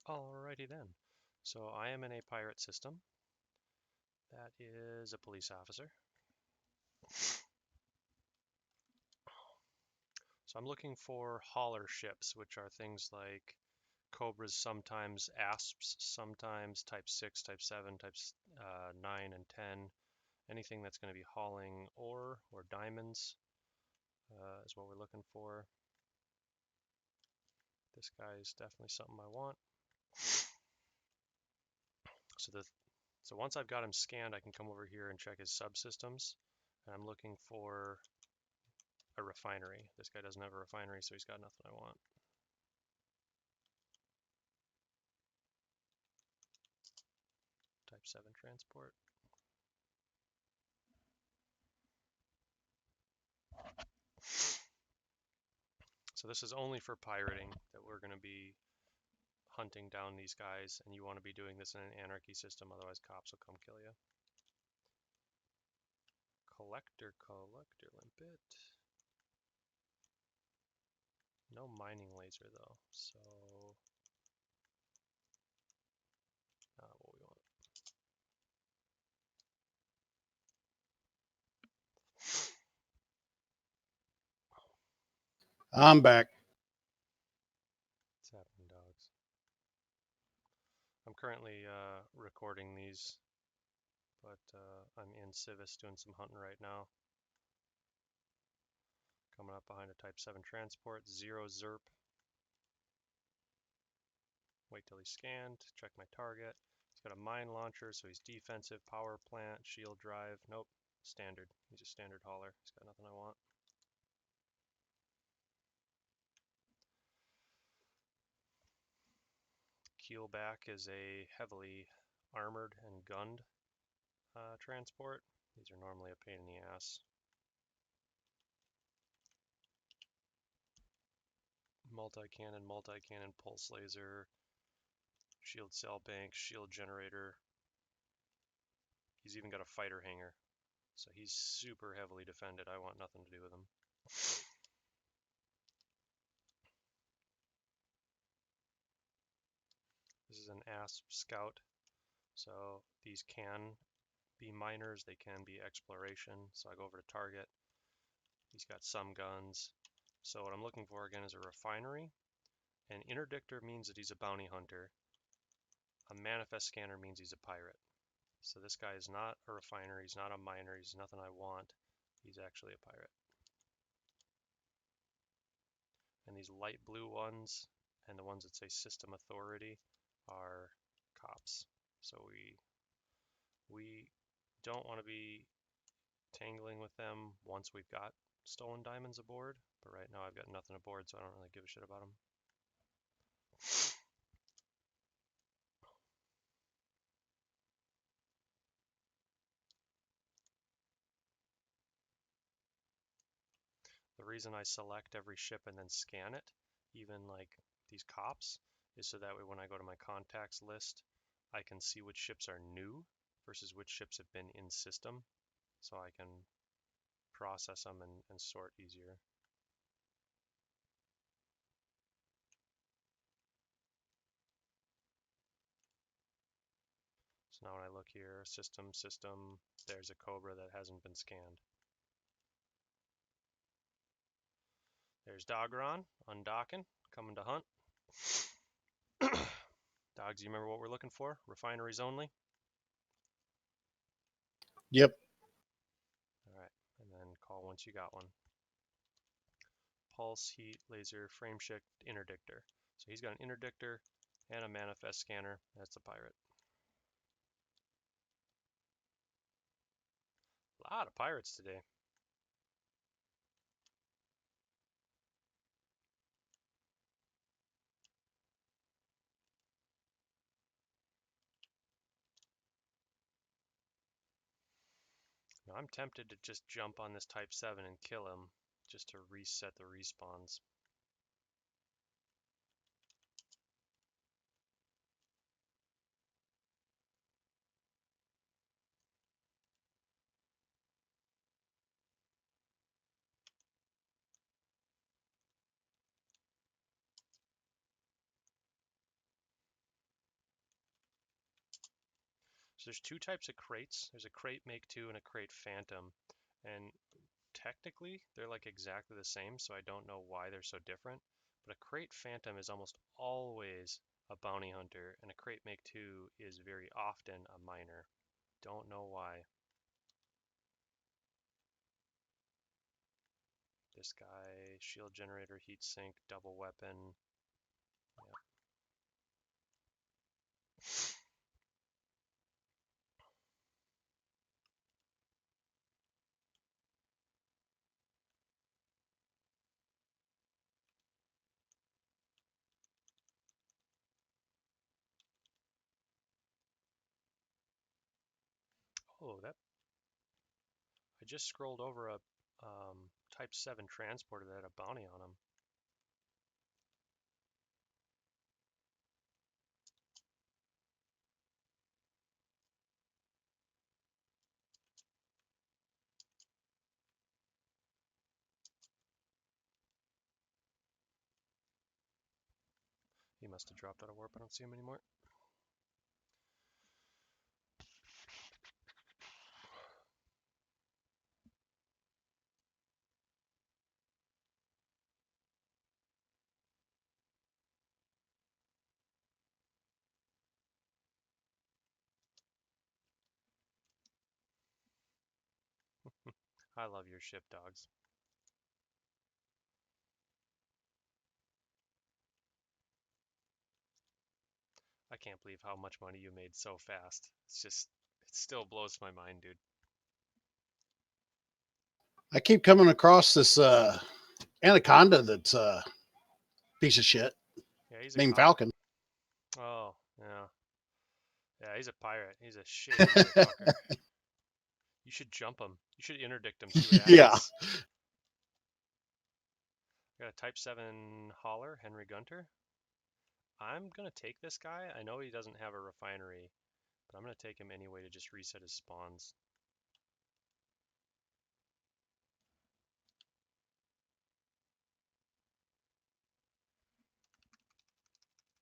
Alrighty then. So I am in a pirate system. That is a police officer. So I'm looking for hauler ships, which are things like Cobras, sometimes Asps, sometimes Type 6, Type 7, Types 9 and 10. Anything that's going to be hauling ore or diamonds is what we're looking for. This guy is definitely something I want. So once I've got him scanned, I can come over here and check his subsystems. And I'm looking for a refinery. This guy doesn't have a refinery, so he's got nothing I want. Type 7 transport. So this is only for pirating that we're going to be hunting down these guys, and you want to be doing this in an anarchy system, otherwise cops will come kill you. Collector limpet. No mining laser though, so not what we want. I'm back. What's happening, dogs? I'm currently recording these, but I'm in Sivas doing some hunting right now. Coming up behind a Type 7 transport, 0 ZERP. Wait till he's scanned, check my target. He's got a mine launcher, so he's defensive, power plant, shield drive. Nope, standard. He's a standard hauler. He's got nothing I want. Keelback is a heavily armored and gunned transport. These are normally a pain in the ass. Multi-cannon, pulse laser, shield cell bank, shield generator. He's even got a fighter hangar. So he's super heavily defended. I want nothing to do with him. This is an ASP scout. So these can be miners, they can be exploration. So I go over to target. He's got some guns. So what I'm looking for again is a refinery. An interdictor means that he's a bounty hunter. A manifest scanner means he's a pirate. So this guy is not a refiner, he's not a miner, he's nothing I want. He's actually a pirate. And these light blue ones and the ones that say system authority are cops. So we don't want to be tangling with them once we've got stolen diamonds aboard, but right now I've got nothing aboard, so I don't really give a shit about them. The reason I select every ship and then scan it, even like these cops, is so that way when I go to my contacts list, I can see which ships are new versus which ships have been in system, so I can process them and sort easier. So now when I look here, system, there's a Cobra that hasn't been scanned. There's Dogron, undocking, coming to hunt. Dogs, you remember what we're looking for? Refineries only? Yep. All right, and then call once you got one. Pulse, heat, laser, frame shift, interdictor. So he's got an interdictor and a manifest scanner. That's a pirate. A lot of pirates today. Now I'm tempted to just jump on this Type 7 and kill him just to reset the respawns. So there's two types of crates. There's a crate make two and a crate phantom. And technically they're like exactly the same, so I don't know why they're so different. But a crate phantom is almost always a bounty hunter, and a crate make two is very often a miner. Don't know why. This guy, shield generator, heat sink, double weapon. Yeah. Oh, that I just scrolled over a Type 7 transporter that had a bounty on him. He must have dropped out of warp. I don't see him anymore. I love your ship, dogs. I can't believe how much money you made so fast. It's just, it still blows my mind, dude. I keep coming across this anaconda that's a piece of shit Yeah, he's a named cop. Falcon. Oh, yeah. Yeah, he's a pirate. He's a shady motherfucker. You should jump him. You should interdict him, see what Yeah. happens. Got a Type 7 hauler, Henry Gunter. I'm going to take this guy. I know he doesn't have a refinery, but I'm going to take him anyway to just reset his spawns.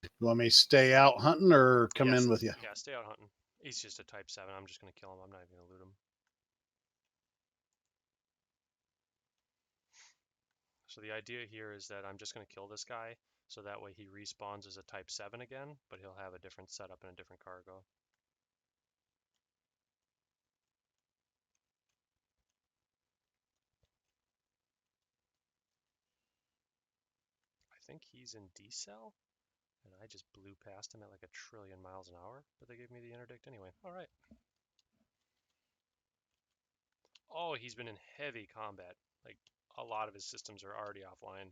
You want me to stay out hunting or come Yes, in with you? yeah, stay out hunting. He's just a Type 7. I'm just going to kill him. I'm not even going to loot him. So the idea here is that I'm just going to kill this guy, so that way he respawns as a Type 7 again, but he'll have a different setup and a different cargo. I think he's in decel, and I just blew past him at like 1,000,000,000 miles an hour, but they gave me the interdict anyway. All right. Oh, he's been in heavy combat. Like, a lot of his systems are already offline.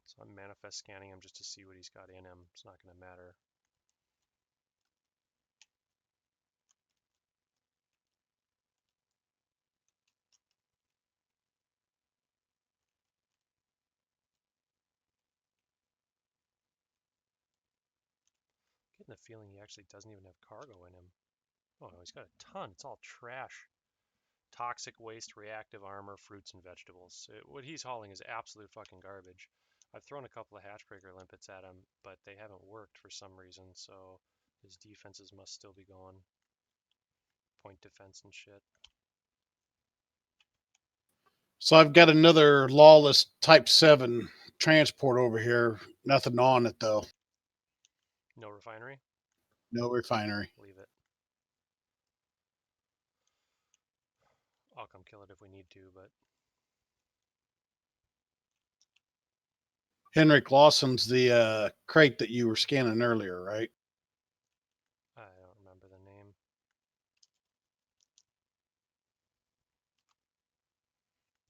So I'm manifest scanning him just to see what he's got in him. It's not going to matter. Getting the feeling he actually doesn't even have cargo in him. Oh no, he's got a ton. It's all trash. Toxic waste, reactive armor, fruits, and vegetables. What he's hauling is absolute fucking garbage. I've thrown a couple of hatchbreaker limpets at him, but they haven't worked for some reason, so his defenses must still be going. Point defense and shit. So I've got another lawless Type 7 transport over here. Nothing on it, though. No refinery? No refinery. Leave it. I'll come kill it if we need to, but Henrik Lawson's the crate that you were scanning earlier, right? I don't remember the name.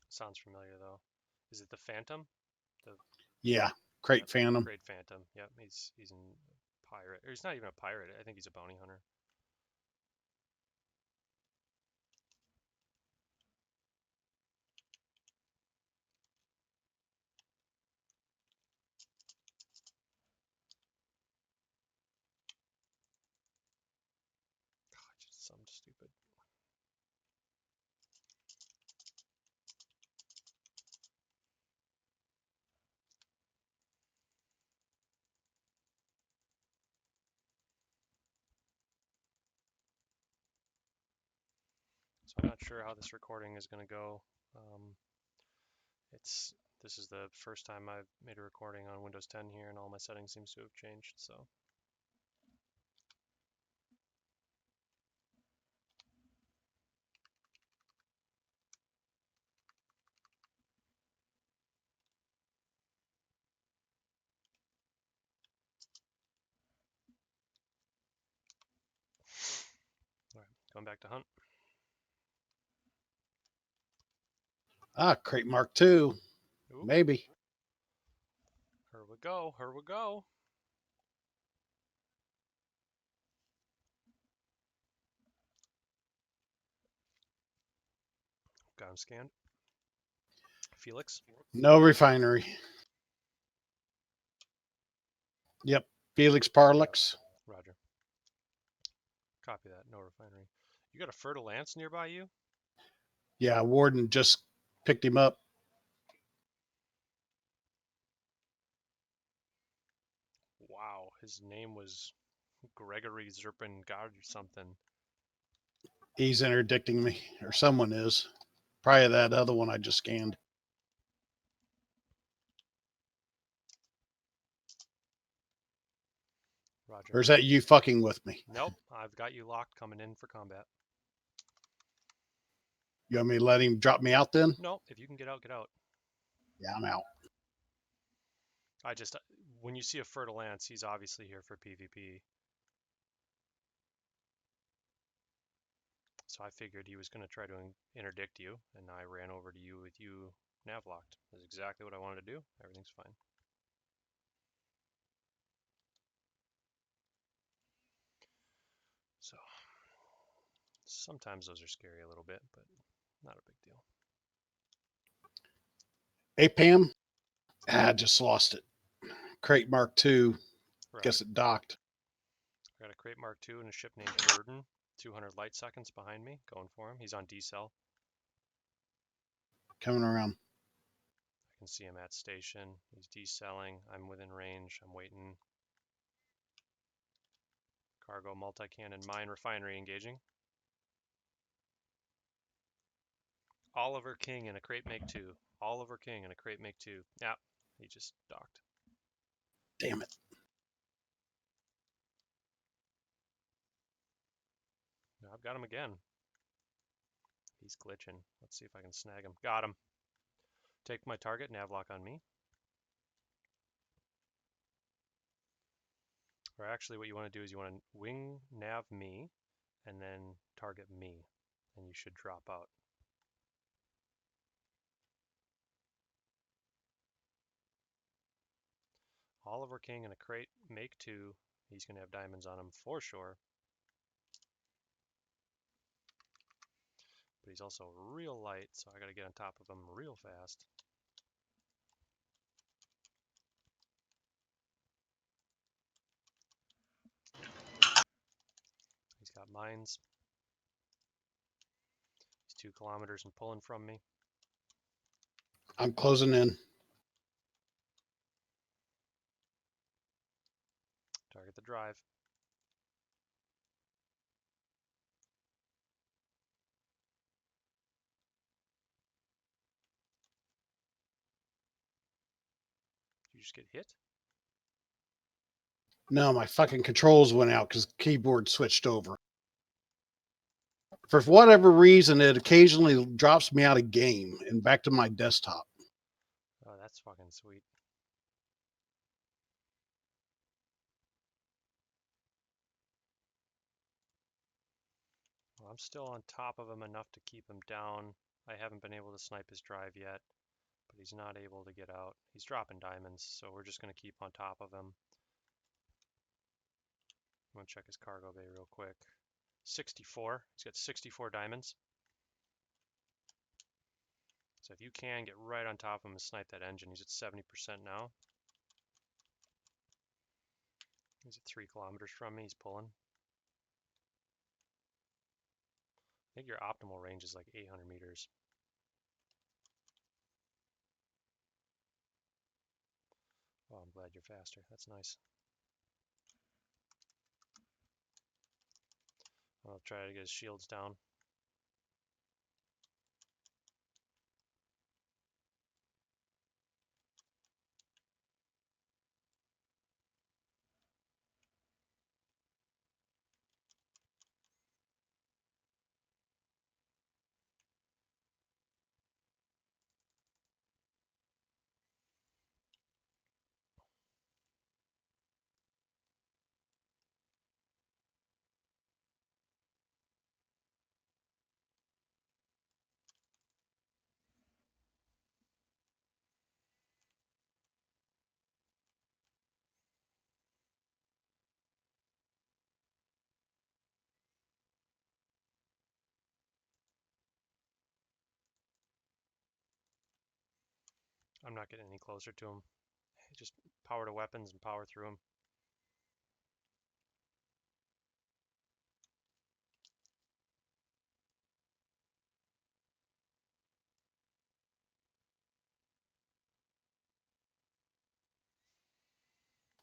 Sounds familiar though. Is it the Phantom? The Yeah, Crate Yep, Phantom. Great Phantom. Yep, he's in pirate. Or he's not even a pirate. I think he's a bounty hunter. Something stupid. So I'm not sure how this recording is going to go. This is the first time I've made a recording on Windows 10 here, and all my settings seems to have changed. So all right, going back to hunt. Ah, crate mark 2. Ooh, Maybe. here we go. Here we go. Got him scanned. Felix. No refinery. Yep. Felix Parlix. Roger. Copy that. No refinery. You got a Fertile Lance nearby you? Yeah, Warden just picked him up. Wow, his name was Gregory Zerpengard or something. He's interdicting me, or someone is. Probably that other one I just scanned. Roger. Or is that you fucking with me? Nope, I've got you locked coming in for combat. You want me to let him drop me out then? Nope, if you can get out, get out. Yeah, I'm out. When you see a Fertile Lance, he's obviously here for PvP. So I figured he was going to try to interdict you, and I ran over to you with you nav locked. That's exactly what I wanted to do. Everything's fine. So sometimes those are scary a little bit, but not a big deal. Hey, Pam. I just lost it. Crate mark 2. Right. Guess it docked. I got a Crate Mark II and a ship named Burden. 200 light seconds behind me. Going for him. He's on decel. Coming around. I can see him at station. He's decelling. I'm within range. I'm waiting. Cargo, multi-cannon, mine, refinery engaging. Oliver King and a Crate Make 2. Oliver King and a Crate Make 2. Yep, he just docked. Damn it. No, I've got him again. He's glitching. Let's see if I can snag him. Got him. Take my target, navlock on me. Or actually what you want to do is you want to wing nav me and then target me. And you should drop out. Oliver King and a Crate Make 2. He's going to have diamonds on him for sure. But he's also real light, so I got to get on top of him real fast. He's got mines. He's 2 kilometers and pulling from me. I'm closing in. Target the drive. Did you just get hit? No, my fucking controls went out because the keyboard switched over. For whatever reason, it occasionally drops me out of game and back to my desktop. Oh, that's fucking sweet. Well, I'm still on top of him enough to keep him down. I haven't been able to snipe his drive yet, but he's not able to get out. He's dropping diamonds, so we're just going to keep on top of him. I'm going to check his cargo bay real quick. 64. He's got 64 diamonds. So if you can, get right on top of him and snipe that engine. He's at 70% now. He's at 3 kilometers from me. He's pulling. think your optimal range is like 800 meters. Oh, I'm glad you're faster. That's nice. I'll try to get his shields down. I'm not getting any closer to him. Just power to weapons and power through him.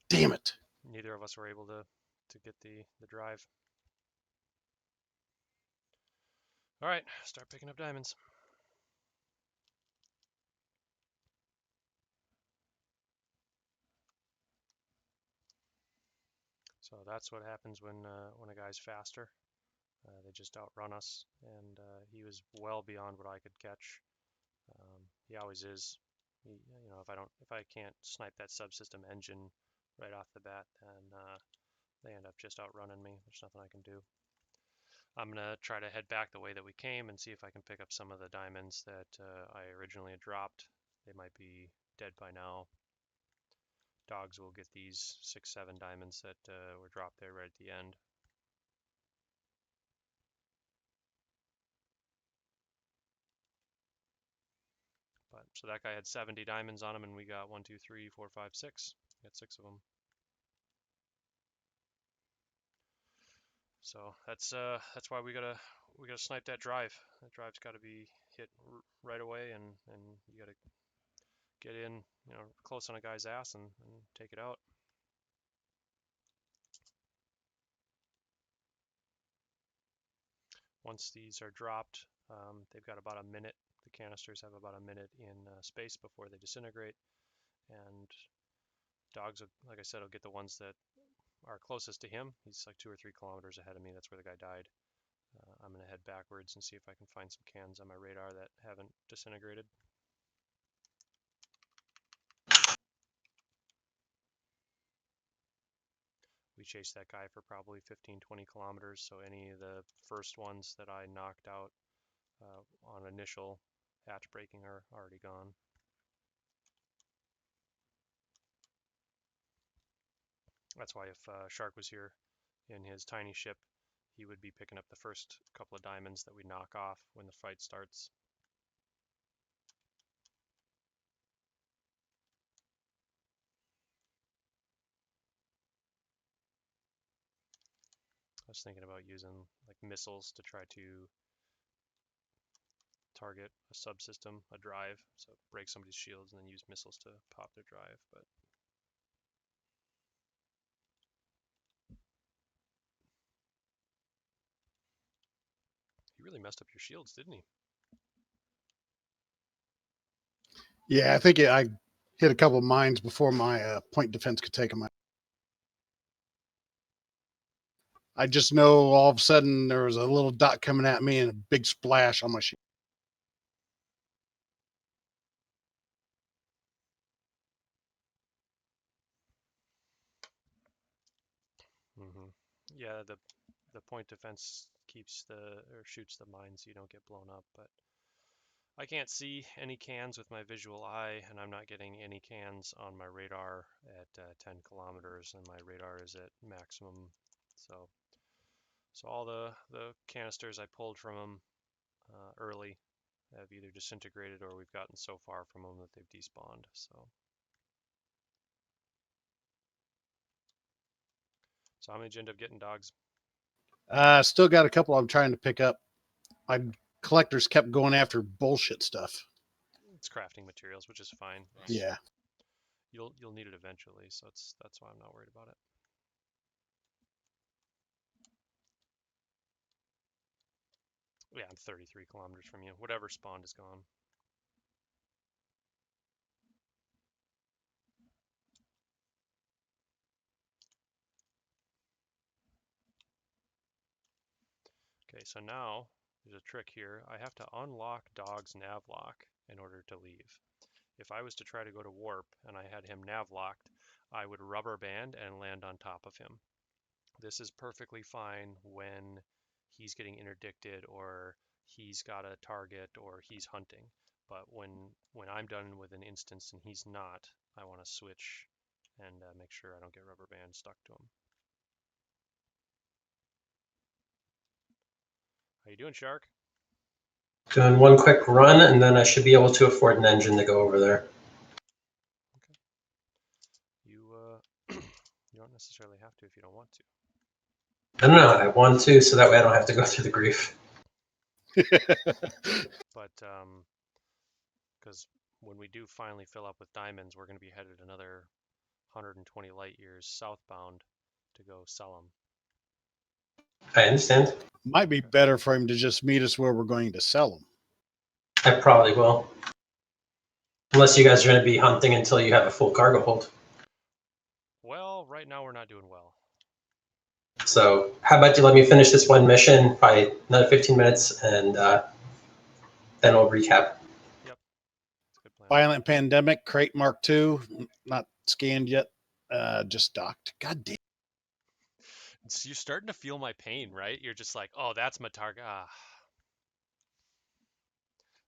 Damn it. Neither of us were able to get the drive. All right, start picking up diamonds. So that's what happens when a guy's faster. They just outrun us, and he was well beyond what I could catch. He always is. If I can't snipe that subsystem engine right off the bat, then they end up just outrunning me. There's nothing I can do. I'm gonna try to head back the way that we came and see if I can pick up some of the diamonds that I originally had dropped. They might be dead by now. Dogs will get these 6-7 diamonds that were dropped there right at the end. But so that guy had 70 diamonds on him, and we got 1, 2, 3, 4, 5, 6. We got 6 of them. So that's why we gotta snipe that drive. That drive's got to be hit right away, and you gotta get in, close on a guy's ass and take it out. Once these are dropped, they've got about a minute. The canisters have about a minute in space before they disintegrate, and dogs, like I said, will get the ones that are closest to him. He's like 2 or 3 kilometers ahead of me. That's where the guy died. I'm going to head backwards and see if I can find some cans on my radar that haven't disintegrated. We chased that guy for probably 15, 20 kilometers, so any of the first ones that I knocked out on initial hatch breaking are already gone. That's why if Shark was here in his tiny ship, he would be picking up the first couple of diamonds that we knock off when the fight starts. I was thinking about using like missiles to try to target a subsystem, a drive, so break somebody's shields and then use missiles to pop their drive, but he really messed up your shields, didn't he? Yeah, I think I hit a couple of mines before my point defense could take them out. I just know all of a sudden there was a little dot coming at me and a big splash on my shield. Yeah, the point defense keeps or shoots the mines so you don't get blown up, but I can't see any cans with my visual eye, and I'm not getting any cans on my radar at 10 kilometers, and my radar is at maximum. So all the canisters I pulled from them early have either disintegrated or we've gotten so far from them that they've despawned. So how many did you end up getting, dogs? Still got a couple I'm trying to pick up. My collectors kept going after bullshit stuff. It's crafting materials, which is fine. Yeah. You'll need it eventually, so that's why I'm not worried about it. Yeah, I'm 33 kilometers from you. Whatever spawned is gone. Okay, so now there's a trick here. I have to unlock Dog's nav lock in order to leave. If I was to try to go to warp and I had him nav locked, I would rubber band and land on top of him. This is perfectly fine when he's getting interdicted or he's got a target or he's hunting. But when I'm done with an instance and he's not, I want to switch and make sure I don't get rubber band stuck to him. How you doing, Shark? Doing one quick run, and then I should be able to afford an engine to go over there. Okay. You you don't necessarily have to if you don't want to. I don't know. I want to, so that way I don't have to go through the grief. But because when we do finally fill up with diamonds, we're going to be headed another 120 light years southbound to go sell them. I understand. Might be better for him to just meet us where we're going to sell them. I probably will. Unless you guys are going to be hunting until you have a full cargo hold. Well, right now we're not doing well. So how about you let me finish this one mission, probably another 15 minutes, and then we'll recap. Yep, it's a good plan. Violent Pandemic, Crate Mark II, not scanned yet, just docked. God damn. So you're starting to feel my pain, right? You're just like, oh, that's my target. Ah.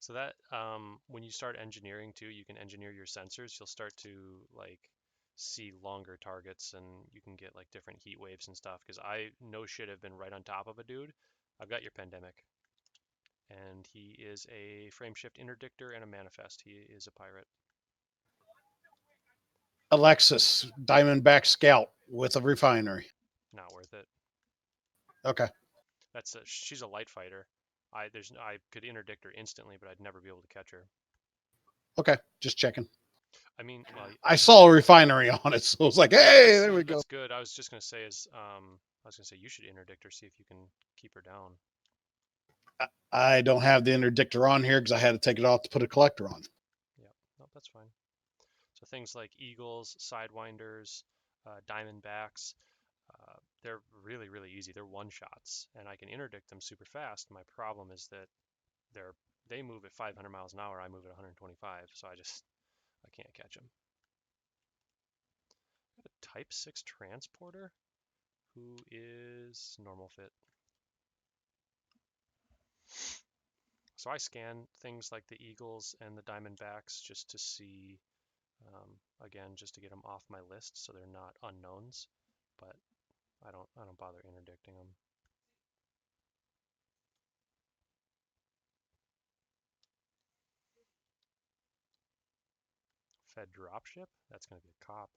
So that when you start engineering too, you can engineer your sensors. You'll start to like see longer targets, and you can get like different heat waves and stuff. Because I no shit have been right on top of a dude. I've got your pandemic, and he is a frameshift interdictor and a manifest. He is a pirate. Alexis, Diamondback Scout with a refinery. Not worth it. Okay. She's a light fighter. I could interdict her instantly, but I'd never be able to catch her. Okay. Just checking. I mean, well, I saw a refinery on it, so I was like, hey, there we go. That's good. I was just gonna say you should interdict her, see if you can keep her down. I don't have the interdictor on here because I had to take it off to put a collector on. Yeah, no, that's fine. So things like eagles, sidewinders, diamondbacks, they're really, really easy. They're one shots, and I can interdict them super fast. My problem is that they move at 500 miles an hour. I move at 125, so I can't catch them. A Type 6 transporter who is normal fit. So I scan things like the eagles and the diamondbacks just to see, again, just to get them off my list so they're not unknowns. But I don't bother interdicting them. Fed dropship? That's going to be a cop.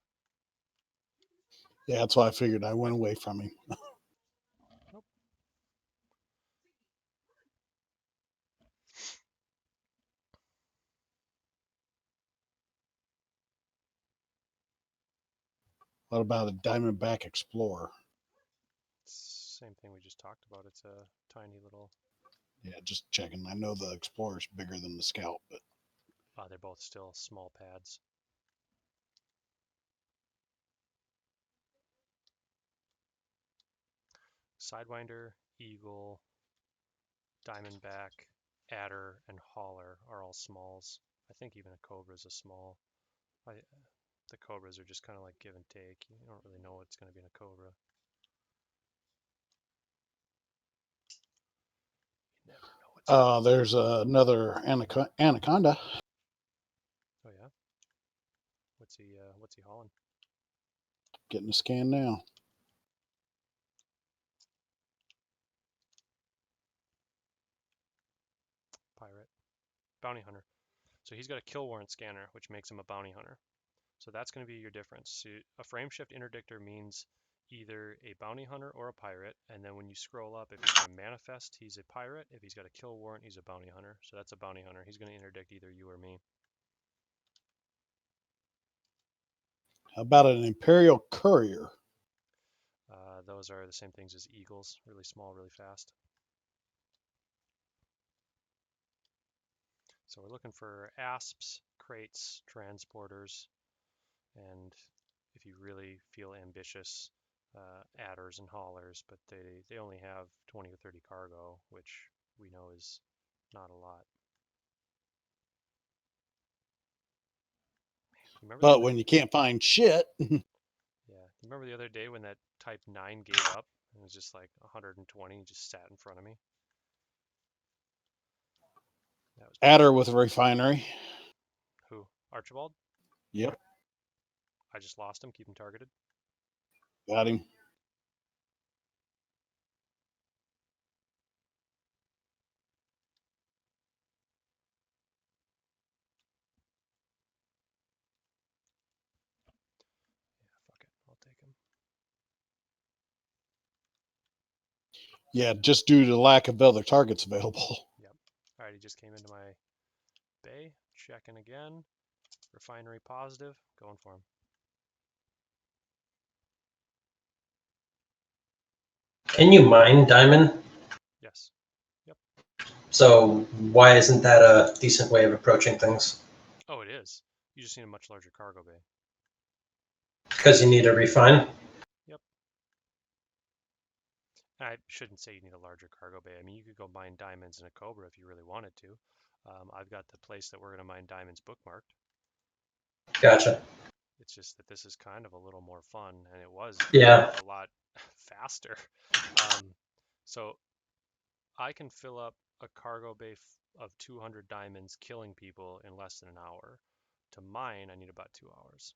Yeah, that's why I figured I went away from him. Nope. What about a Diamondback Explorer? Same thing we just talked about. It's a tiny little. Yeah, just checking. I know the Explorer's bigger than the Scout, but They're both still small pads. Sidewinder, eagle, diamondback, adder, and hauler are all smalls. I think even a cobra is a small. The cobras are just kind of like give and take. You don't really know what's going to be in a cobra. You never know what's there's another Anaconda. Oh yeah. What's he hauling? Getting a scan now. Pirate. Bounty hunter. So he's got a kill warrant scanner, which makes him a bounty hunter. So that's going to be your difference. So a frameshift interdictor means either a bounty hunter or a pirate, and then when you scroll up, if he's got a manifest, he's a pirate. If he's got a kill warrant, he's a bounty hunter. So that's a bounty hunter. He's going to interdict either you or me. How about an Imperial Courier? Those are the same things as eagles, really small, really fast. So we're looking for asps, crates, transporters, and if you really feel ambitious, adders and haulers, but they only have 20 or 30 cargo, which we know is not a lot. But when you can't find shit. Yeah, you remember the other day when that Type 9 gave up? It was just like 120, just sat in front of me. That was Adder with a refinery. who? Archibald? Yep. I just lost him. Keep him targeted. Got him. Yeah, fuck it. I'll take him. Yeah, just due to the lack of other targets available. Yep. All right, he just came into my bay. Checking again. Refinery positive. Going for him. Can you mine diamond? Yes. Yep. So why isn't that a decent way of approaching things? Oh, it is. You just need a much larger cargo bay. Because you need to refine? Yep. I shouldn't say you need a larger cargo bay. I mean, you could go mine diamonds in a Cobra if you really wanted to. I've got the place that we're going to mine diamonds bookmarked. Gotcha. It's just that this is kind of a little more fun, and it was a lot faster. So I can fill up a cargo bay of 200 diamonds, killing people in less than an hour. To mine, I need about 2 hours.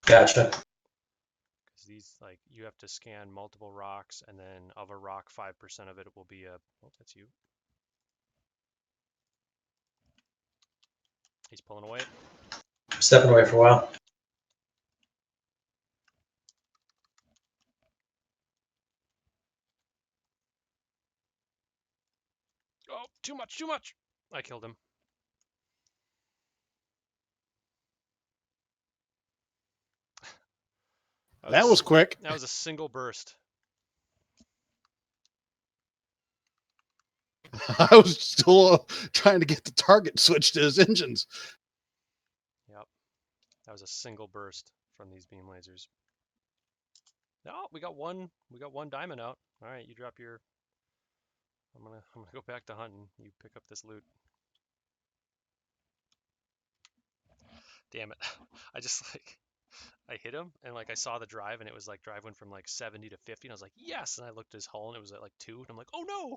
Gotcha. Because these, like, you have to scan multiple rocks, and then of a rock, 5% of it will be a. Oh, that's you. He's pulling away. Stepping away for a while. Oh, too much, too much. I killed him. That was quick. That was a single burst. I was still trying to get the target switched to his engines. Yep. That was a single burst from these beam lasers. Oh, we got one diamond out. All right, you drop your. I'm gonna go back to hunting. You pick up this loot. Damn it! I just I hit him and like I saw the drive and it was like drive went from like 70 to 50 and I was like yes, and I looked at his hull and it was at like 2 and I'm like oh no.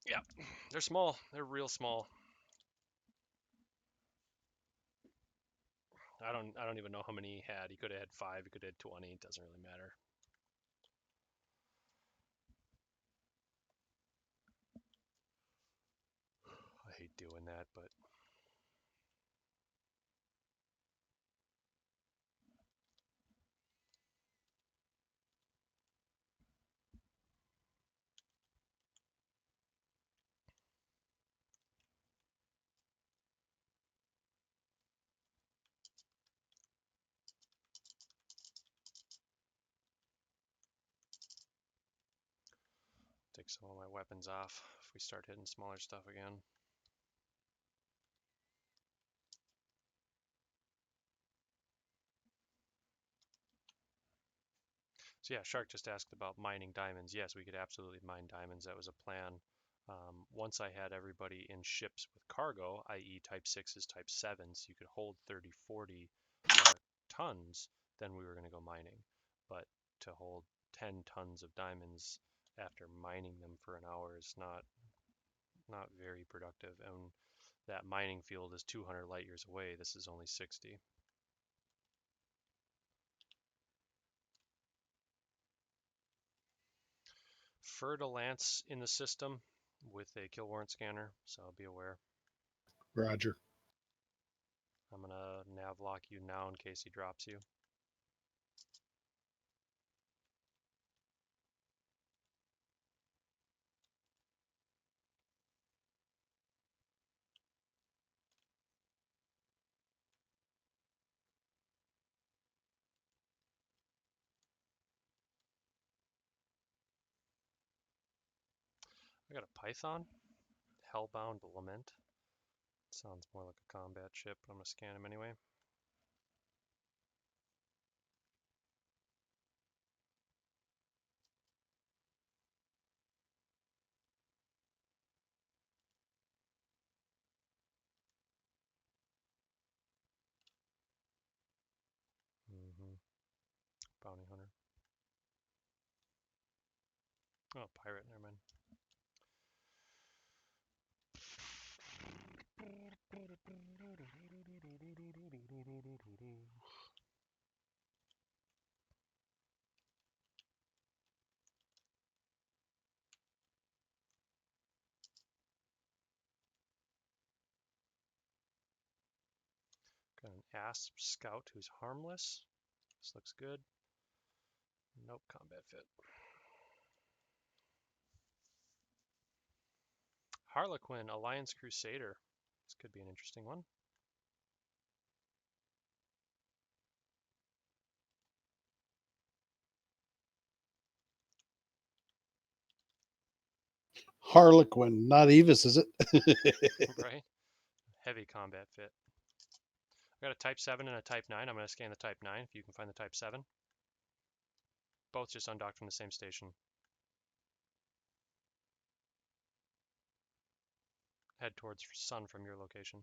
Yeah, they're small. They're real small. I don't even know how many he had. He could have had 5. He could have had 20. It doesn't really matter. I hate doing that, but take some of my weapons off if we start hitting smaller stuff again. So yeah, Shark just asked about mining diamonds. Yes, we could absolutely mine diamonds. That was a plan. Once I had everybody in ships with cargo, i.e. Type 6s, Type 7s, you could hold 30, 40 tons, then we were going to go mining. But to hold 10 tons of diamonds after mining them for an hour is not very productive. And that mining field is 200 light years away. This is only 60. Fer-de-lance in the system with a kill warrant scanner, so be aware. Roger. I'm gonna nav cav lock you now in case he drops you. I got a Python, Hellbound Lament. Sounds more like a combat ship, but I'm gonna scan him anyway. Bounty hunter. Oh, pirate, never mind. Got an Asp Scout who's harmless. This looks good. Nope, combat fit. Harlequin, Alliance Crusader. This could be an interesting one. Harlequin, not Evis, is it? Right? Heavy combat fit. I got a Type 7 and a Type 9. I'm going to scan the Type 9 if you can find the Type 7. Both just undocked from the same station. Head towards sun from your location.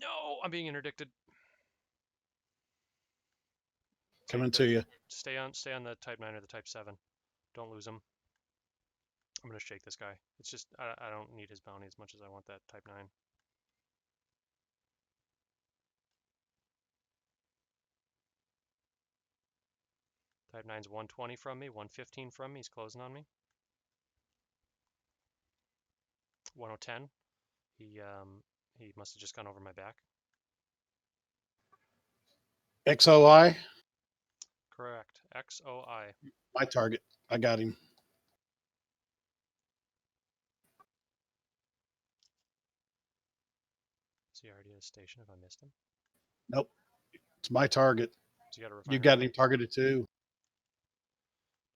No, I'm being interdicted. Coming to you. Stay on the Type 9 or the Type 7. Don't lose him. I'm going to shake this guy. It's just, I don't need his bounty as much as I want that Type 9. Type 9's 120 from me, 115 from me. He's closing on me. 1010. He must have just gone over my back. XOI, Correct. XOI. my target. I got him. Is he already at a station if I missed him? Nope. It's my target. Does he got a refinery? You got him targeted too.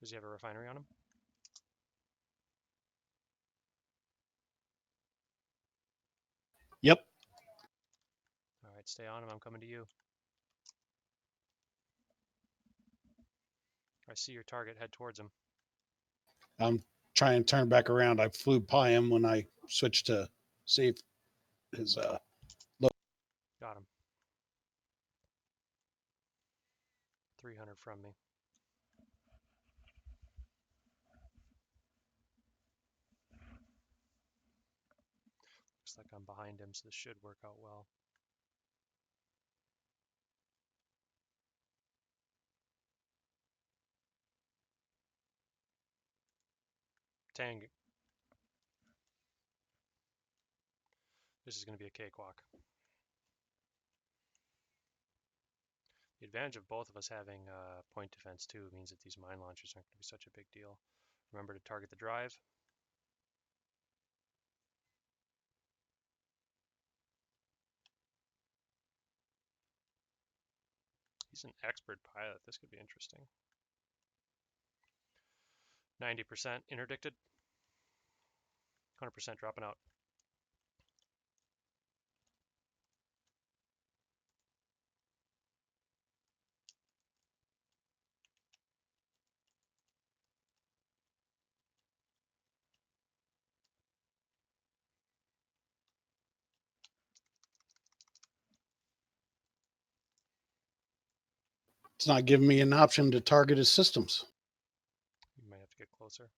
Does he have a refinery on him? Yep. All right, stay on him. I'm coming to you. I see your target. Head towards him. I'm trying to turn back around. I flew by him when I switched to see if his Got him. 300 from me. Looks like I'm behind him, so this should work out well. Tang. This is going to be a cakewalk. The advantage of both of us having point defense too means that these mine launchers aren't going to be such a big deal. Remember to target the drive. He's an expert pilot. This could be interesting. 90% interdicted. 100% dropping out. it's not giving me an option to target his systems. You might have to get closer.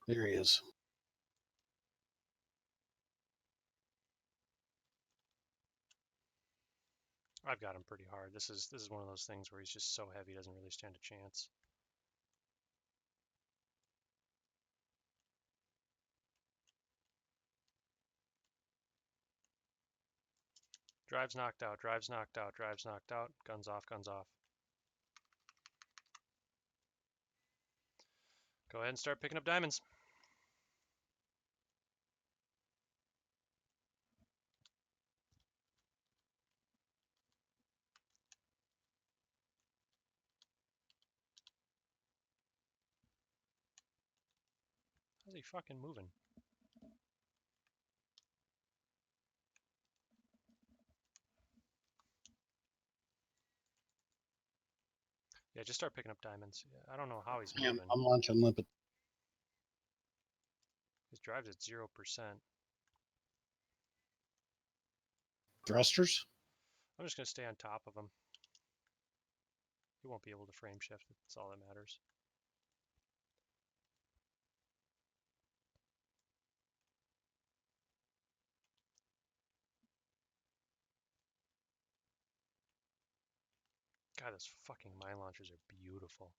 There he is. I've got him pretty hard. This is one of those things where he's just so heavy, he doesn't really stand a chance. Drive's knocked out, drive's knocked out, drive's knocked out. Guns off, guns off. Go ahead and start picking up diamonds. How's he fucking moving? Yeah, just start picking up diamonds. Yeah, I don't know how he's Man, moving. I'm launching limpet. His drive's at 0%. Thrusters? I'm just going to stay on top of him. He won't be able to frame shift. That's all that matters. God, those fucking mine launchers are beautiful.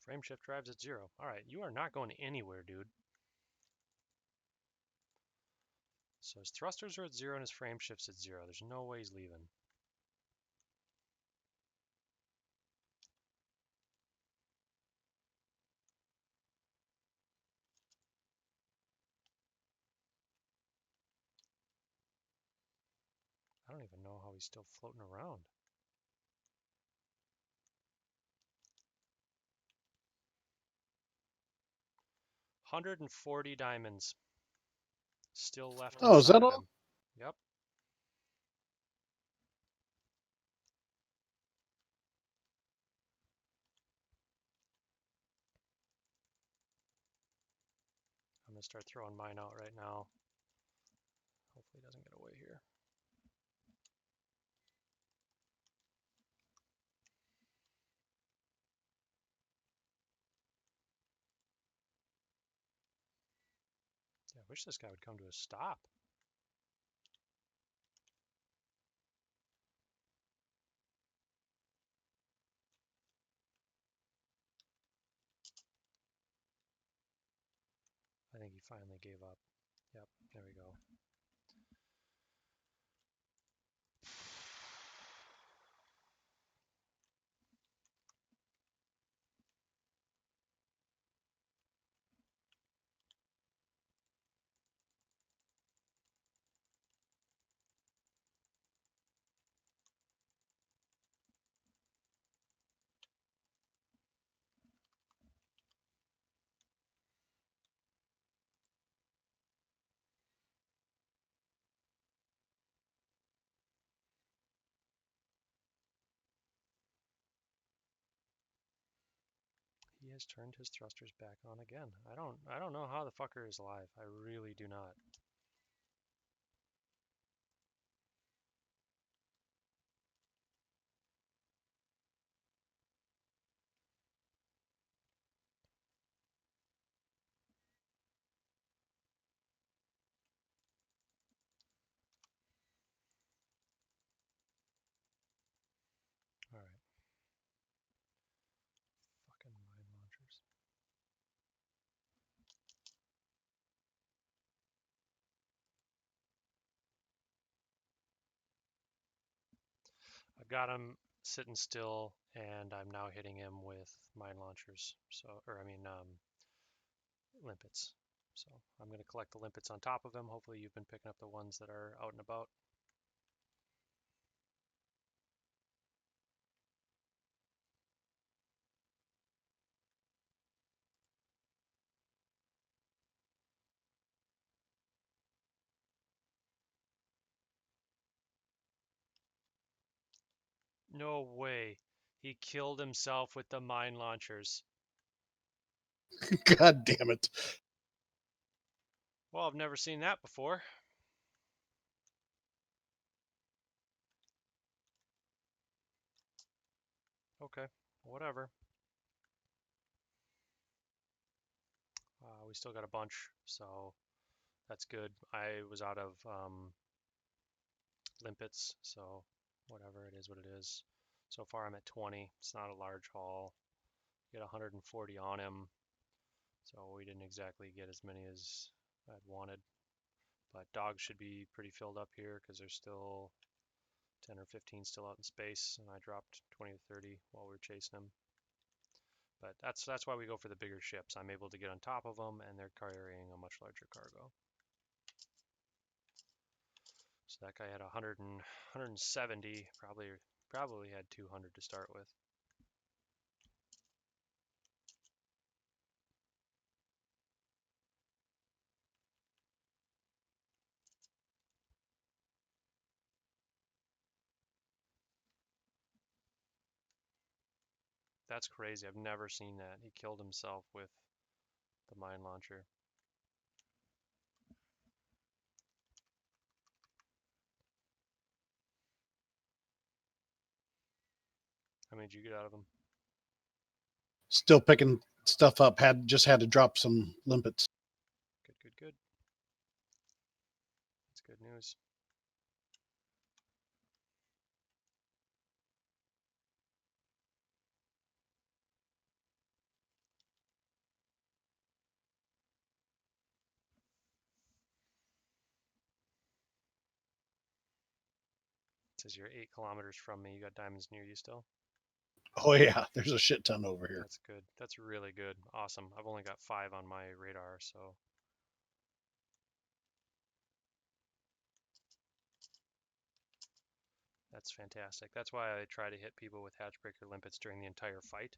Frame shift drives at 0. All right, you are not going anywhere, dude. So his thrusters are at 0 and his frame shift's at 0. There's no way he's leaving. I don't even know how he's still floating around. $140 diamonds still left Oh, is inside that of all? him. Yep. I'm gonna start throwing mine out right now. Hopefully he doesn't get away here. Yeah, I wish this guy would come to a stop. I think he finally gave up. Yep, there we go. He has turned his thrusters back on again. I don't know how the fucker is alive. I really do not. All right. Fucking mine launchers. I got him sitting still, and I'm now hitting him with mine launchers. So, or I mean, limpets. So I'm going to collect the limpets on top of him. Hopefully you've been picking up the ones that are out and about. No way. He killed himself with the mine launchers. God damn it. Well, I've never seen that before. Okay, whatever. We still got a bunch, so That's good. I was out of limpets, so whatever it is, what it is. So far I'm at 20. It's not a large haul. Get 140 on him, so we didn't exactly get as many as I'd wanted. But dogs should be pretty filled up here because there's still 10 or 15 still out in space, and I dropped 20 to 30 while we were chasing them. But that's why we go for the bigger ships. I'm able to get on top of them, and they're carrying a much larger cargo. So that guy had 170, probably had 200 to start with. That's crazy. I've never seen that. He killed himself with the mine launcher. How many did you get out of him? Still picking stuff up. Just had to drop some limpets. Good, good, good. That's good news. It says you're 8 kilometers from me. You got diamonds near you still? Oh yeah, there's a shit ton over here. That's good. That's really good. Awesome. I've only got 5 on my radar, so. That's fantastic. That's why I try to hit people with hatchbreaker limpets during the entire fight.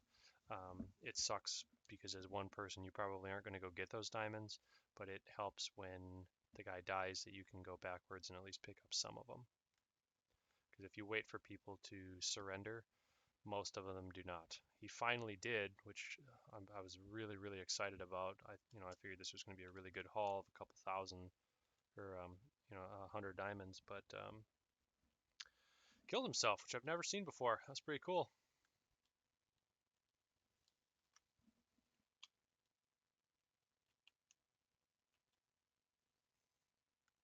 It sucks because as one person you probably aren't going to go get those diamonds, but it helps when the guy dies that you can go backwards and at least pick up some of them. Because if you wait for people to surrender, most of them do not. He finally did, which I was really, really excited about. I figured this was going to be a really good haul of a couple thousand or 100 diamonds, but killed himself, which I've never seen before. That's pretty cool.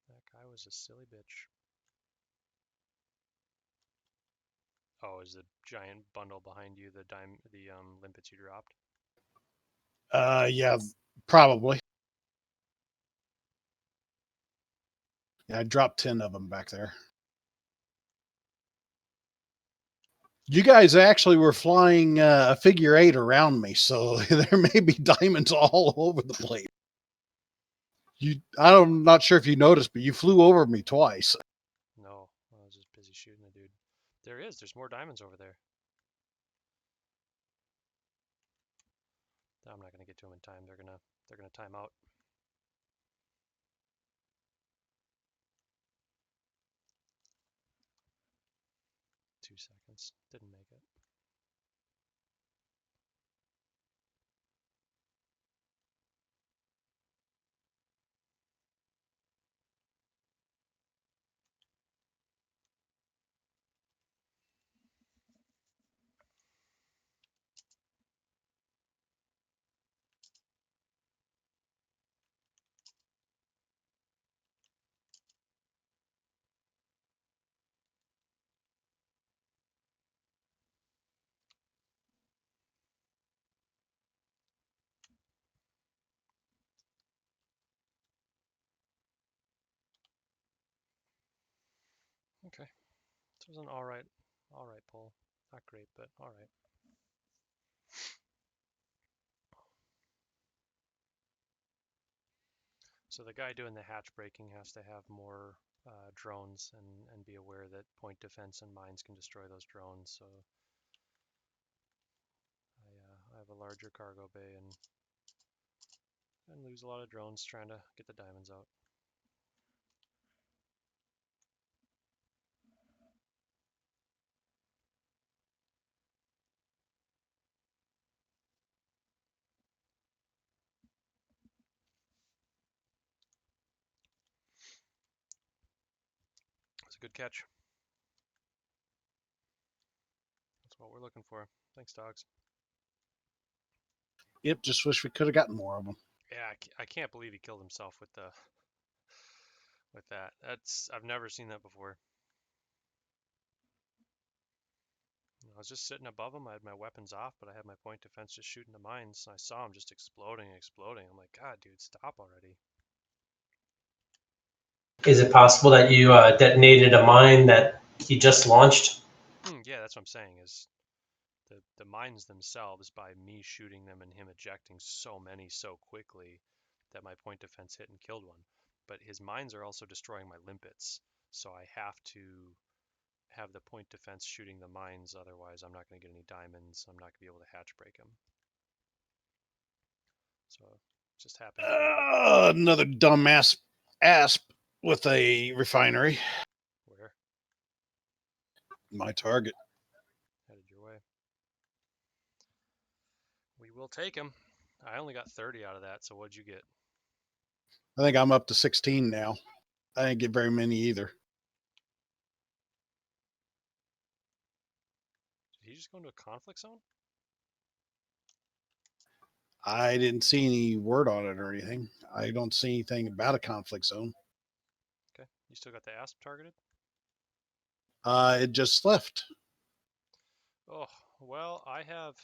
That guy was a silly bitch. Oh, is the giant bundle behind you the limpets you dropped? Yeah, probably. Yeah, I dropped 10 of them back there. You guys actually were flying a figure 8 around me, so there may be diamonds all over the place. I'm not sure if you noticed, but you flew over me twice. No, I was just busy shooting the dude. There's more diamonds over there. I'm not gonna get to them in time. They're gonna time out. Two seconds. Didn't make it. Okay. This was an all right pull. Not great, but all right. So the guy doing the hatch breaking has to have more drones and be aware that point defense and mines can destroy those drones. So I have a larger cargo bay and lose a lot of drones trying to get the diamonds out. It's a good catch. That's what we're looking for. Thanks, dogs. Yep, just wish we could have gotten more of them. Yeah, I can't believe he killed himself with with that. I've never seen that before. I was just sitting above him. I had my weapons off, but I had my point defense just shooting the mines. I saw him just exploding and exploding. I'm like, God, dude, stop already. Is it possible that you detonated a mine that he just launched? Yeah, that's what I'm saying is the mines themselves, by me shooting them and him ejecting so many so quickly that my point defense hit and killed one. But his mines are also destroying my limpets, so I have to have the point defense shooting the mines, otherwise I'm not going to get any diamonds. I'm not going to be able to hatch break him. So just happened to be Another dumbass asp with a refinery. where My target. headed your way. We will take him. I only got 30 out of that, so what'd you get? I think I'm up to 16 now. I didn't get very many either. Did he just go into a conflict zone? I didn't see any word on it or anything. I don't see anything about a conflict zone. Okay, you still got the asp targeted? It just left. Oh, well, I have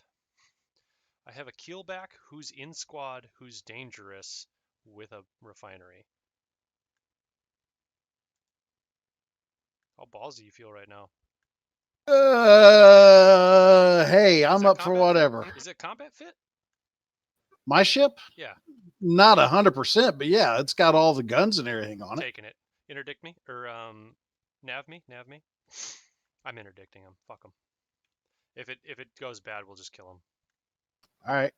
a keelback who's in squad, who's dangerous with a refinery. How ballsy you feel right now? Hey, Is I'm that up for combat whatever. fit? Is it combat fit? My ship? Yeah, Not 100%, but yeah, it's got all the guns and everything on it. taking it. Interdict me or nav me. I'm interdicting him. Fuck him. If it goes bad, we'll just kill him. All right.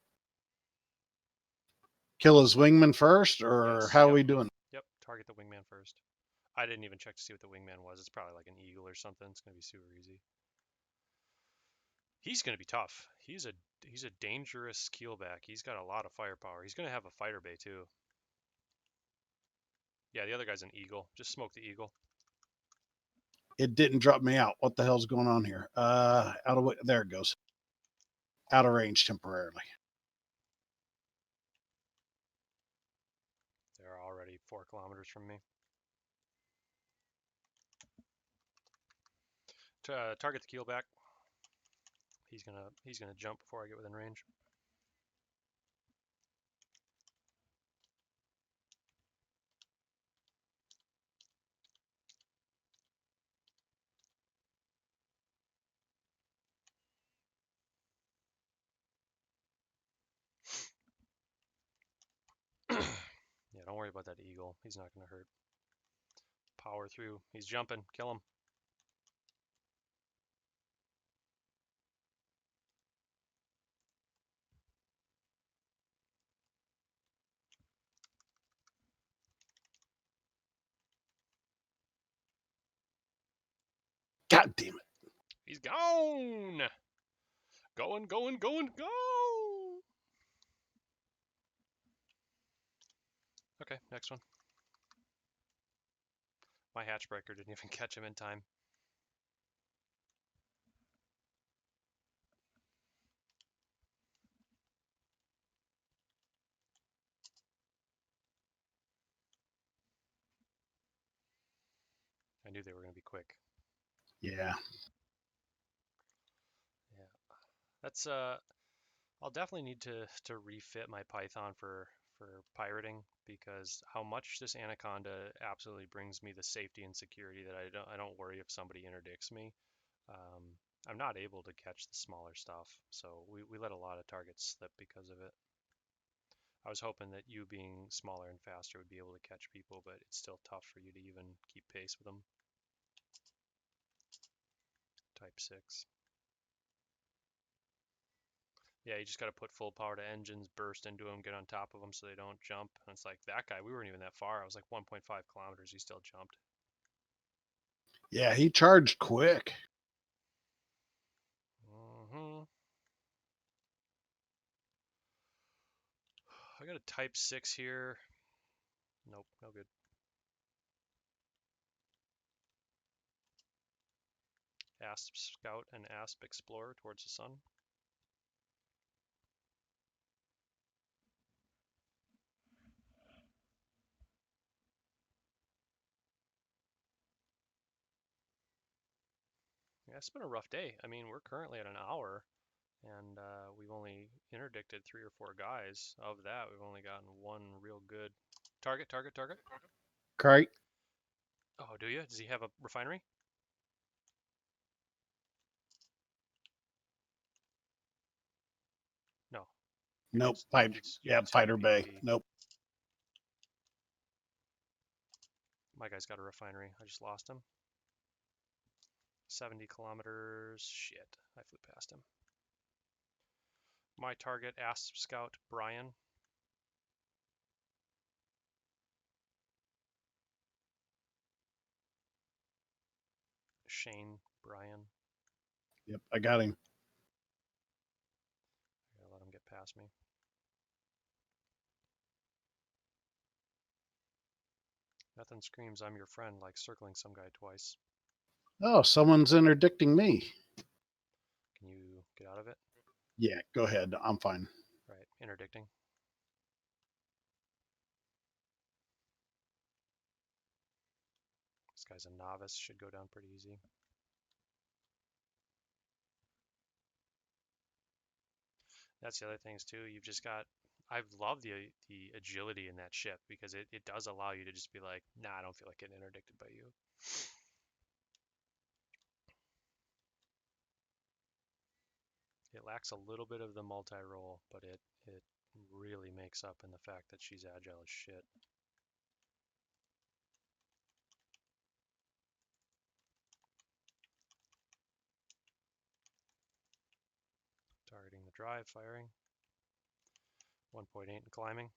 Kill his wingman first, or Yes. how Yep. are we doing? Yep. Target the wingman first. I didn't even check to see what the wingman was. It's probably like an eagle or something. It's gonna be super easy. He's gonna be tough. He's a dangerous keelback. He's got a lot of firepower. He's gonna have a fighter bay too. Yeah, the other guy's an eagle. Just smoke the eagle. It didn't drop me out. What the hell's going on here? Out of there it goes. Out of range temporarily. They're already 4 kilometers from me. Target the keelback. He's gonna jump before I get within range. Yeah, don't worry about that eagle. He's not gonna hurt. Power through. He's jumping. Kill him. God damn it. He's gone. Going. Go. Okay, next one. My hatchbreaker didn't even catch him in time. I knew they were going to be quick. Yeah. Yeah. That's I'll definitely need to refit my Python for pirating, because how much this Anaconda absolutely brings me the safety and security that I don't worry if somebody interdicts me. I'm not able to catch the smaller stuff, so we let a lot of targets slip because of it. I was hoping that you being smaller and faster would be able to catch people, but it's still tough for you to even keep pace with them. Type 6. Yeah, you just got to put full power to engines, burst into them, get on top of them so they don't jump. And it's like that guy, we weren't even that far. I was like 1.5 kilometers. He still jumped. Yeah, he charged quick. I got a type 6 here. Nope, no good. Asp Scout and Asp Explorer towards the sun. Yeah, it's been a rough day. I mean, we're currently at an hour, and we've only interdicted 3 or 4 guys. Of that, we've only gotten one real good target. Great. Oh, do you? Does he have a refinery? No. Nope. You need Fighter Bay. PvP. Nope. My guy's got a refinery. I just lost him. 70 kilometers. Shit, I flew past him. My target, Asp Scout Brian. Shane Brian. Yep, I got him. I gotta let him get past me. Nothing screams I'm your friend like circling some guy twice. Oh, someone's interdicting me. Can you get out of it? Yeah, go ahead. I'm fine. Right, interdicting. This guy's a novice, should go down pretty easy. That's the other things too. You've just got, I love the agility in that ship because it does allow you to just be like, nah, I don't feel like getting interdicted by you. It lacks a little bit of the multi-role, but it really makes up in the fact that she's agile as shit. Targeting the drive, firing. 1.8 and climbing.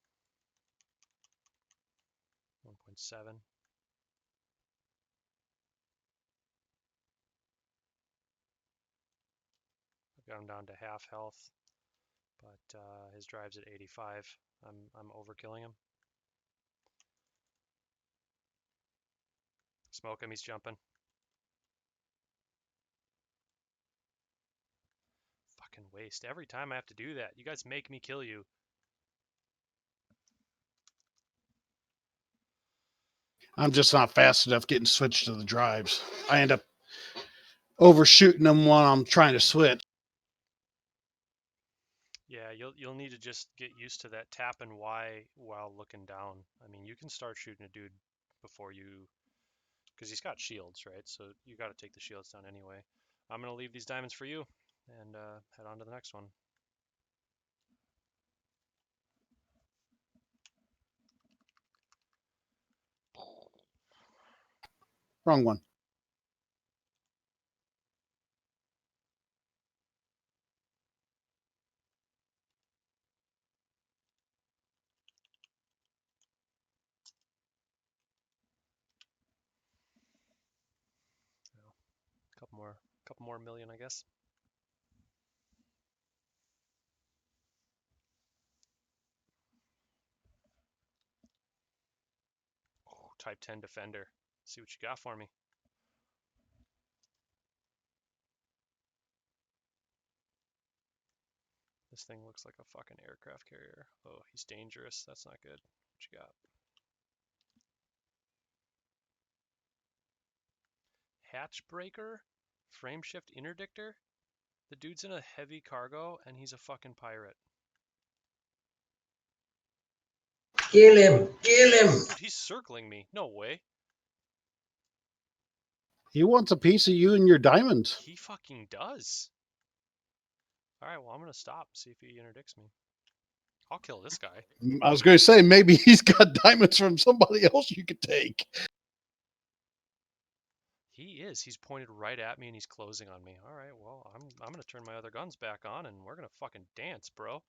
1.7. I've got him down to half health, but his drive's at 85. I'm overkilling him. Smoke him, he's jumping. Fucking waste. Every time I have to do that, you guys make me kill you. I'm just not fast enough getting switched to the drives. I end up overshooting them while I'm trying to switch. Yeah, you'll need to just get used to that tap and Y while looking down. I mean, you can start shooting a dude before you, because he's got shields, right? So you got to take the shields down anyway. I'm gonna leave these diamonds for you and head on to the next one. Wrong one. Couple more million, I guess. Oh, Type 10 Defender. See what you got for me. This thing looks like a fucking aircraft carrier. Oh, he's dangerous. That's not good. What you got? Hatch breaker? Frameshift interdictor? The dude's in a heavy cargo and he's a fucking pirate. Kill him! Kill him! Dude, he's circling me. No way. He wants a piece of you and your diamonds. He fucking does. Alright, well, I'm gonna stop, see if he interdicts me. I'll kill this guy. I was going to say, maybe he's got diamonds from somebody else you could take. He is. He's pointed right at me and he's closing on me. Alright, well, I'm gonna turn my other guns back on and we're gonna fucking dance, bro.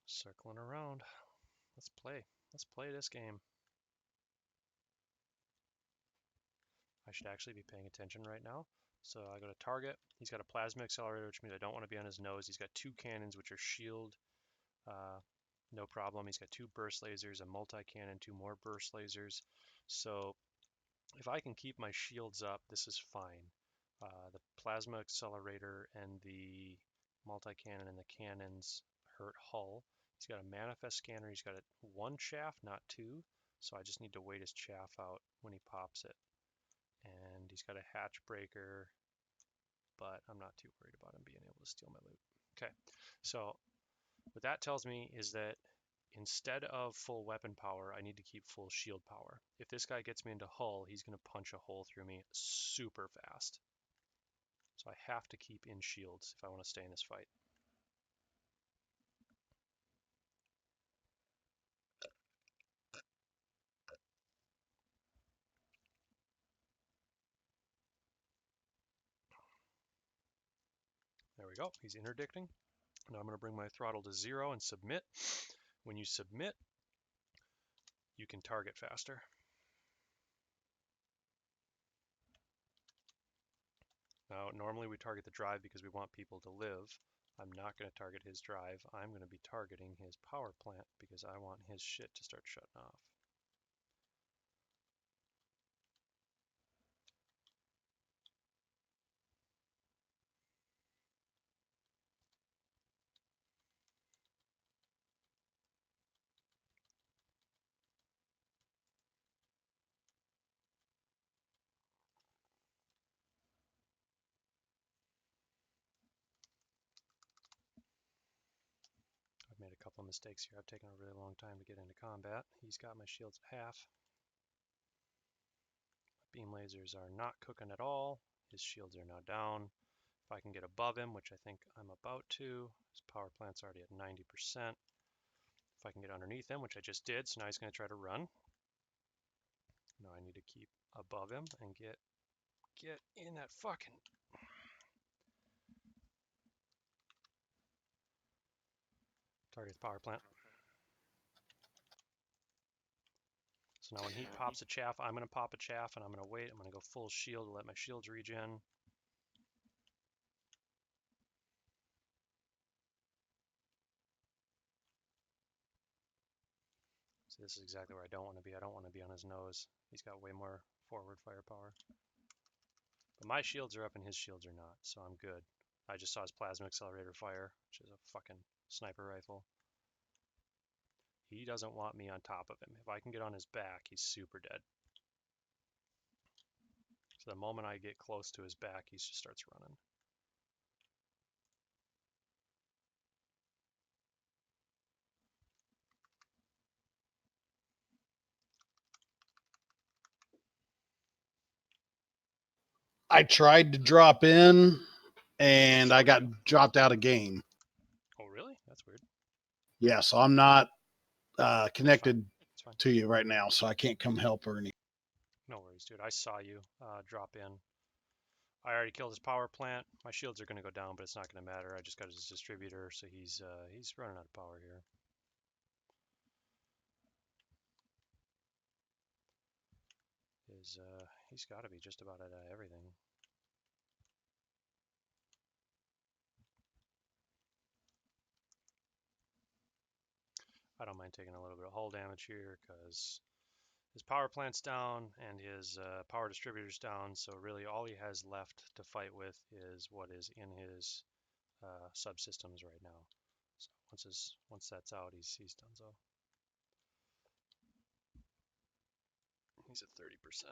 Circling around. Let's play. Let's play this game. I should actually be paying attention right now. So I go to target. He's got a plasma accelerator, which means I don't want to be on his nose. He's got 2 cannons, which are shield. No problem. He's got 2 burst lasers, a multi-cannon, 2 more burst lasers. So If I can keep my shields up, this is fine. The plasma accelerator and the multi-cannon and the cannons hurt Hull. He's got a manifest scanner. He's got one chaff, not two. So I just need to wait his chaff out when he pops it. And he's got a hatch breaker, but I'm not too worried about him being able to steal my loot. Okay, so what that tells me is that instead of full weapon power, I need to keep full shield power. If this guy gets me into Hull, he's going to punch a hole through me super fast. So I have to keep in shields if I want to stay in this fight. There we go. He's interdicting. Now I'm going to bring my throttle to 0 and submit. When you submit, you can target faster. Now, normally we target the drive because we want people to live. I'm not going to target his drive. I'm going to be targeting his power plant because I want his shit to start shutting off. I've made a couple of mistakes here. I've taken a really long time to get into combat. He's got my shields at half. Beam lasers are not cooking at all. His shields are now down. If I can get above him, which I think I'm about to, his power plant's already at 90%. If I can get underneath him, which I just did, so now he's going to try to run. Now I need to keep above him and get in that fucking... Target the power plant. So now when he pops a chaff, I'm going to pop a chaff and I'm going to wait. I'm going to go full shield to let my shields regen. So this is exactly where I don't want to be. I don't want to be on his nose. He's got way more forward firepower. But my shields are up and his shields are not, so I'm good. I just saw his plasma accelerator fire, which is a fucking sniper rifle. He doesn't want me on top of him. If I can get on his back, he's super dead. So the moment I get close to his back, he just starts running. I tried to drop in and I got dropped out of game. Oh, really? That's weird. Yeah, so I'm not connected It's fine. to you right now, so I can't come help or anything. No worries, dude. I saw you drop in. I already killed his power plant. My shields are going to go down, but it's not going to matter. I just got his distributor, so he's running out of power here. He's got to be just about at everything. I don't mind taking a little bit of hull damage here because his power plant's down and his power distributor's down, so really all he has left to fight with is what is in his subsystems right now. So once that's out, he's done. So he's at 30%.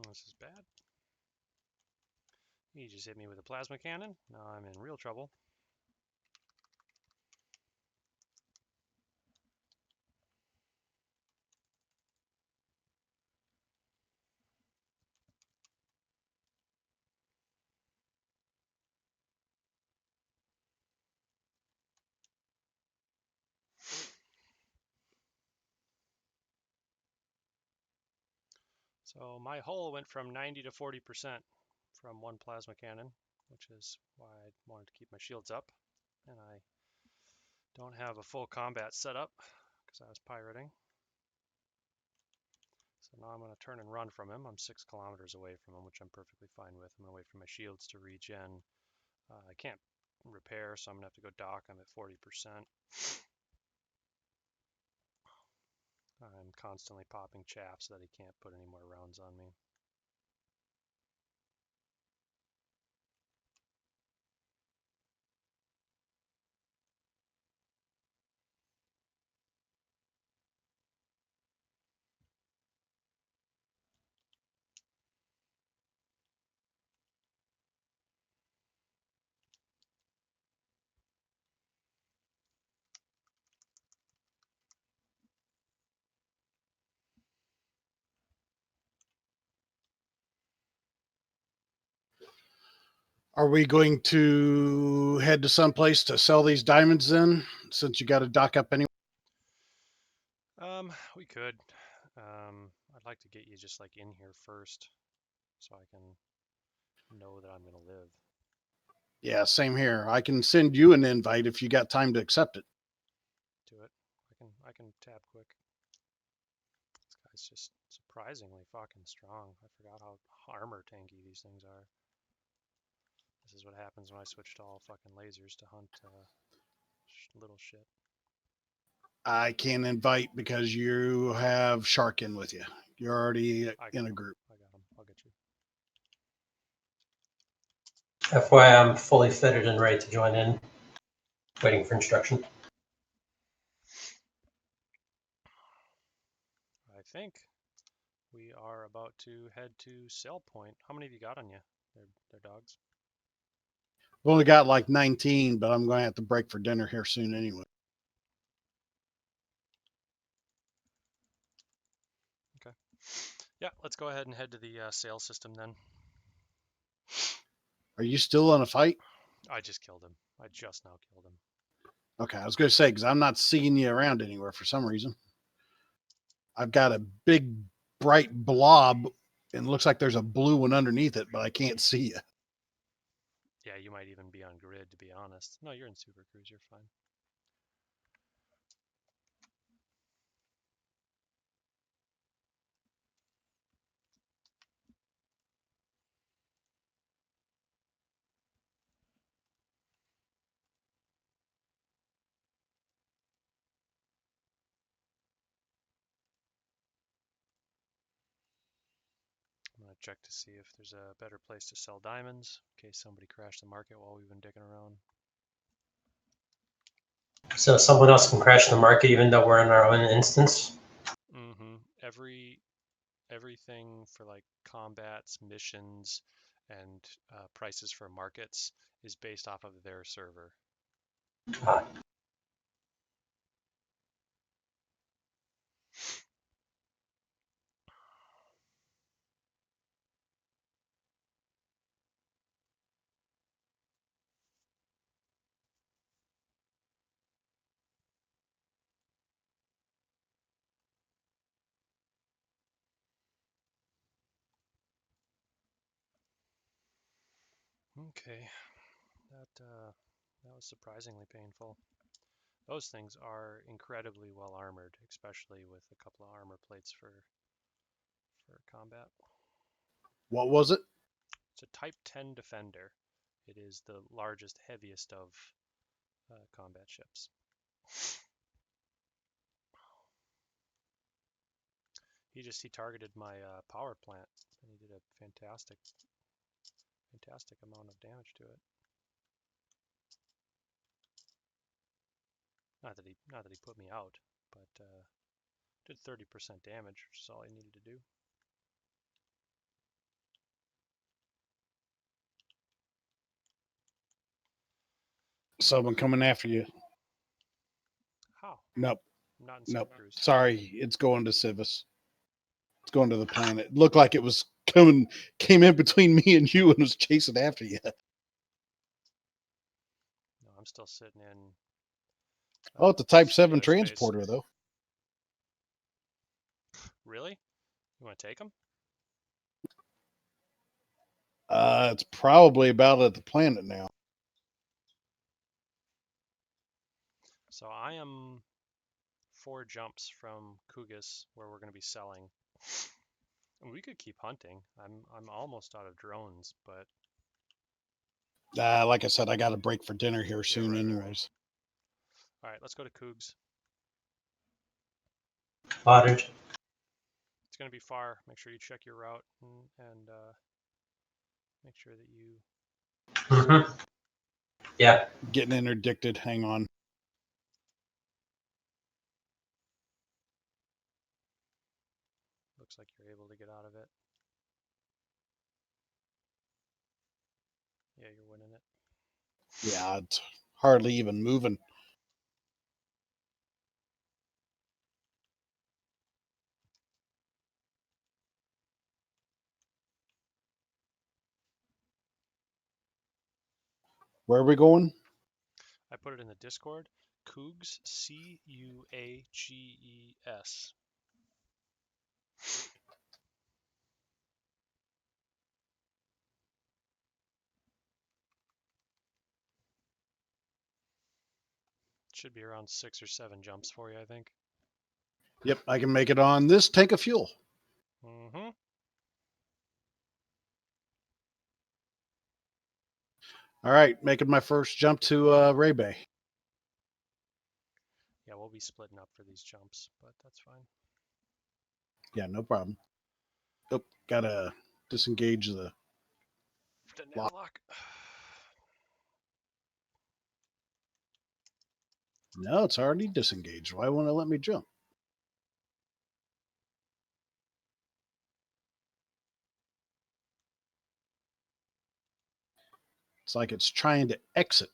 This is bad. He just hit me with a plasma cannon. Now I'm in real trouble. So my hull went from 90 to 40% from one plasma cannon, which is why I wanted to keep my shields up. And I don't have a full combat setup because I was pirating. So now I'm going to turn and run from him. I'm 6 kilometers away from him, which I'm perfectly fine with. I'm going to wait for my shields to regen. I can't repair, so I'm going to have to go dock. I'm at 40%. I'm constantly popping chaff so that he can't put any more rounds on me. Are we going to head to some place to sell these diamonds then, since you got to dock up anyway? We could. I'd like to get you just like in here first so I can know that I'm going to live. Yeah, same here. I can send you an invite if you got time to accept it. Do it. I can tab quick. This guy's just surprisingly fucking strong. I forgot how armor tanky these things are. This is what happens when I switch to all fucking lasers to hunt little shit. I can't invite because you have Shark in with you. You're already in a group. I got him. I'll get you. FYI, I'm fully fitted and ready to join in, waiting for instruction. I think we are about to head to Sail Point. How many have you got on you? They're dogs. I've only got like 19, but I'm going to have to break for dinner here soon anyway. Okay. Yeah, let's go ahead and head to the sail system then. Are you still in a fight? I just killed him. I just now killed him. Okay, I was going to say, because I'm not seeing you around anywhere for some reason. I've got a big, bright blob, and it looks like there's a blue one underneath it, but I can't see you. Yeah, you might even be on grid, to be honest. No, you're in Super Cruise. You're fine. I'm going to check to see if there's a better place to sell diamonds in case somebody crashed the market while we've been digging around. So someone else can crash the market even though we're in our own instance. Mm-hmm. Everything for like combats, missions, and prices for markets is based off of their server. Okay, that was surprisingly painful. Those things are incredibly well armored, especially with a couple of armor plates for combat. What was it? It's a Type 10 Defender. It is the largest, heaviest of combat ships. He targeted my power plant, and he did a fantastic amount of damage to it. Not that he put me out, but did 30% damage, which is all I needed to do. Someone coming after you. How? Nope. I'm not in Super Nope. Cruise. Sorry, it's going to Sivas. It's going to the planet. It looked like it was came in between me and you and was chasing after you. No, I'm still sitting in. Oh, it's a Type 7 airspace. transporter, though. Really? You want to take him? It's probably about at the planet now. So I am 4 jumps from Cougas where we're going to be selling. And we could keep hunting. I'm almost out of drones, but Like I said, I got a break for dinner here soon, right, anyways. right. All right, let's go to Cougs. Spotted. It's going to be far. Make sure you check your route and make sure that you. Mm-hmm. Yeah. Getting interdicted. Hang on. Looks like you're able to get out of it. Yeah, you're winning it. Yeah, it's hardly even moving. Where are we going? I put it in the Discord. Cougs, Cuages. Should be around 6 or 7 jumps for you, I think. Yep, I can make it on this tank of fuel. Mm-hmm. All right, making my first jump to Ray Bay. Yeah, we'll be splitting up for these jumps, but that's fine. Yeah, no problem. Oh, gotta disengage the lock. No, it's already disengaged. Why won't it let me jump? It's like it's trying to exit.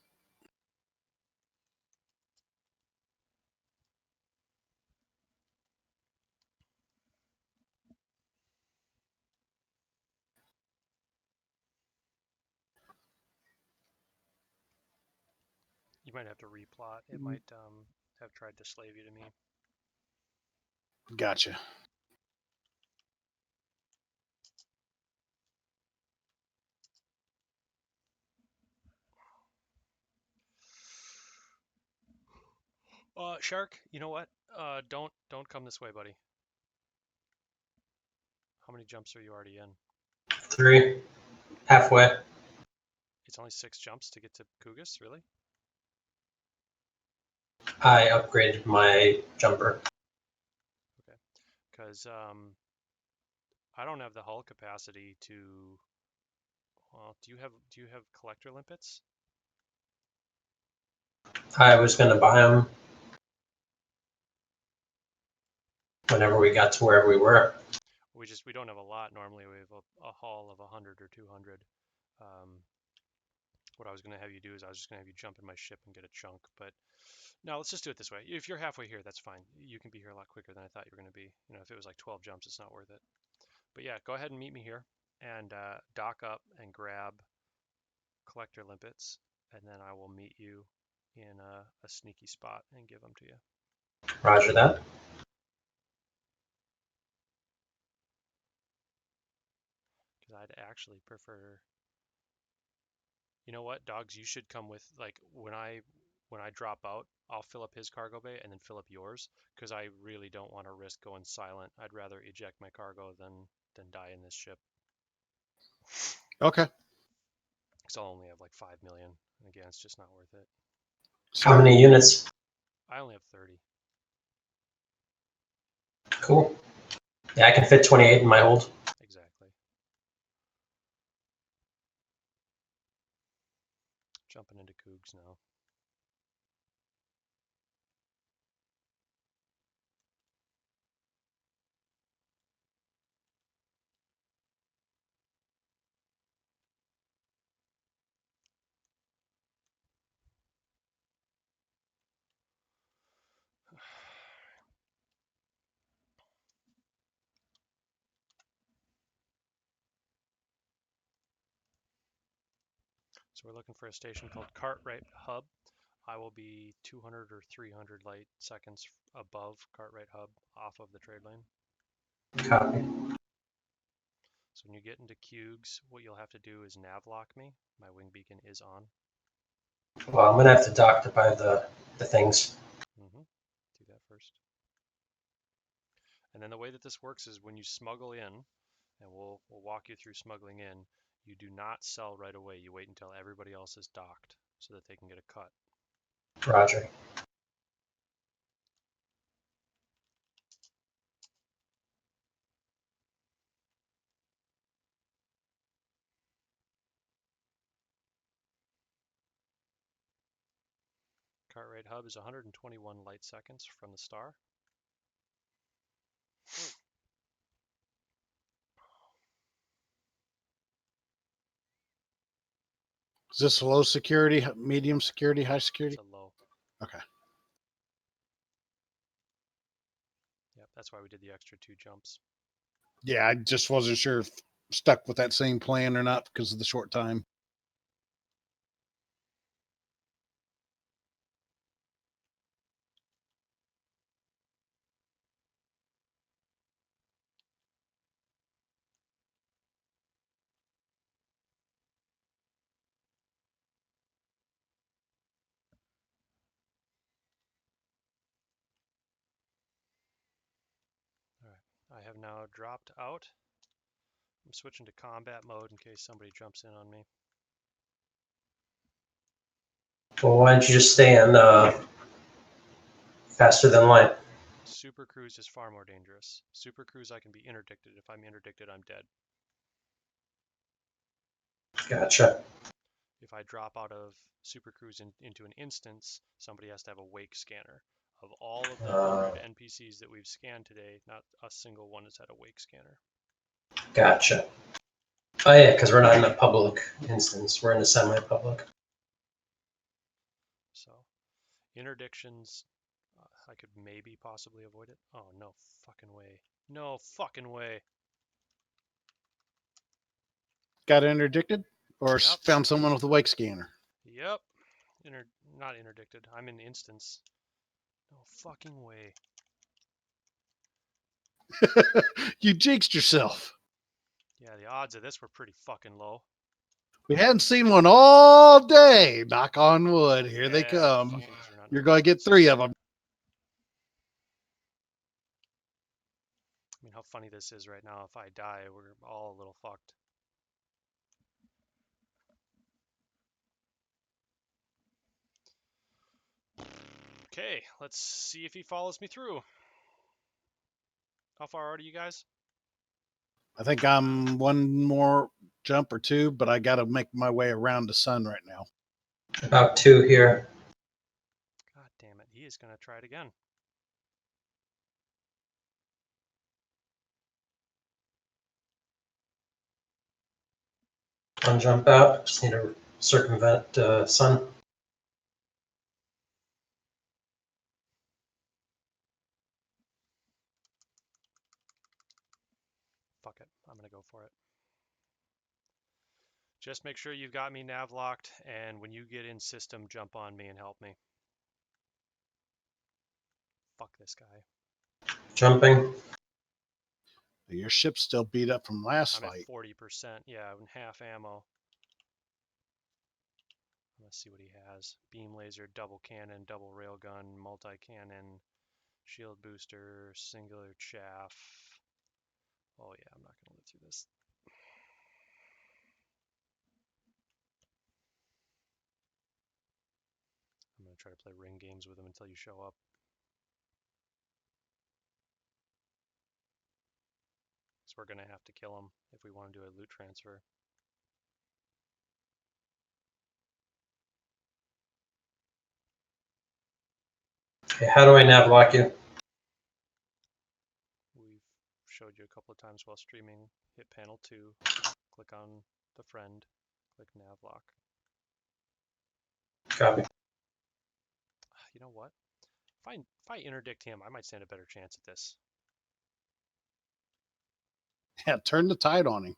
You might have to replot. It might have tried to slave you to me. Gotcha. Shark, you know what? Don't come this way, buddy. How many jumps are you already in? 3. Halfway. It's only 6 jumps to get to Cougas, really? I upgraded my jumper. Okay. Because I don't have the hull capacity to. Well, do you have collector limpets? I was going to buy them whenever we got to wherever we were. We don't have a lot. Normally we have a haul of 100 or 200. What I was going to have you do is I was just going to have you jump in my ship and get a chunk. But no, let's just do it this way. If you're halfway here, that's fine. You can be here a lot quicker than I thought you were going to be. You know, if it was like 12 jumps, it's not worth it. But yeah, go ahead and meet me here and dock up and grab collector limpets, and then I will meet you in a sneaky spot and give them to you. Roger that. Because I'd actually prefer. You know what, dogs? You should come with, like, when I drop out, I'll fill up his cargo bay and then fill up yours, because I really don't want to risk going silent. I'd rather eject my cargo than die in this ship. Okay. Because I'll only have like 5 million. And again, it's just not worth it. How many units? I only have 30. Cool. Yeah, I can fit 28 in my hold. Exactly. Jumping into Cougs now. So we're looking for a station called Cartwright Hub. I will be 200 or 300 light seconds above Cartwright Hub off of the trade lane. Copy. So when you get into Cugs, what you'll have to do is nav lock me. My wing beacon is on. Well, I'm gonna have to dock to buy the things. Do that first. And then the way that this works is when you smuggle in, and we'll walk you through smuggling in, you do not sell right away. You wait until everybody else is docked so that they can get a cut. Roger. Cart rate hub is 121 light seconds from the star. Is this low security, medium security, high security? It's a low. Okay. Yep, that's why we did the extra 2 jumps. Yeah, I just wasn't sure if stuck with that same plan or not because of the short time. All right, I have now dropped out. I'm switching to combat mode in case somebody jumps in on me. Well, why don't you just stay in faster than light? Super Cruise is far more dangerous. Super Cruise, I can be interdicted. If I'm interdicted, I'm dead. Gotcha. If I drop out of Super Cruise into an instance, somebody has to have a wake scanner. Of all of the 100 NPCs that we've scanned today, not a single one has had a wake scanner. Gotcha. Oh yeah, because we're not in a public instance. We're in a semi-public. So, interdictions, I could maybe possibly avoid it. Oh, no fucking way. No fucking way. Got interdicted or Yep. found someone with a wake scanner? Yep. Not interdicted. I'm in instance. No fucking way. You jinxed yourself. Yeah, the odds of this were pretty fucking low. We hadn't seen one all day. Knock on wood. Here they come. Fucking turn on You're going to get 3 of them. I mean, how funny this is right now. If I die, we're all a little fucked. Okay, let's see if he follows me through. How far are you guys? I think I'm 1 more jump or 2, but I got to make my way around the sun right now. About 2 here. God damn it, he is going to try it again. One jump out. Just need to circumvent sun. Fuck it, I'm going to go for it. Just make sure you've got me nav locked, and when you get in system, jump on me and help me. Fuck this guy. Jumping. Your ship's still beat up from last I'm fight. at 40%. Yeah, I'm half ammo. Let's see what he has. Beam laser, double cannon, double railgun, multi-cannon, shield booster, singular chaff. Oh yeah, I'm not going to live through this. I'm going to try to play ring games with him until you show up. So we're going to have to kill him if we want to do a loot transfer. Okay, how do I nav lock you? We've showed you a couple of times while streaming. Hit panel 2, click on the friend, click nav lock. Copy. You know what? If I interdict him, I might stand a better chance at this. Yeah, turn the tide on him.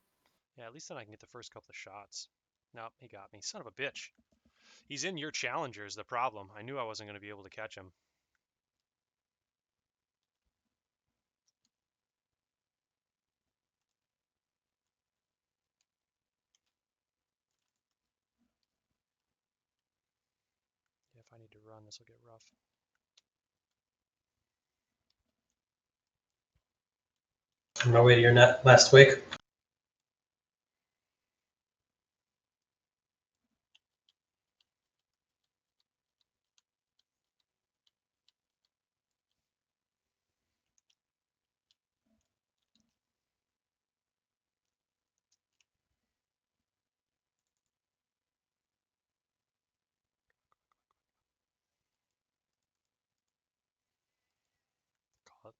Yeah, at least then I can get the first couple of shots. Nope, he got me. Son of a bitch. He's in your challenger is the problem. I knew I wasn't going to be able to catch him. I need to run, this will get rough. On my way to your net last week.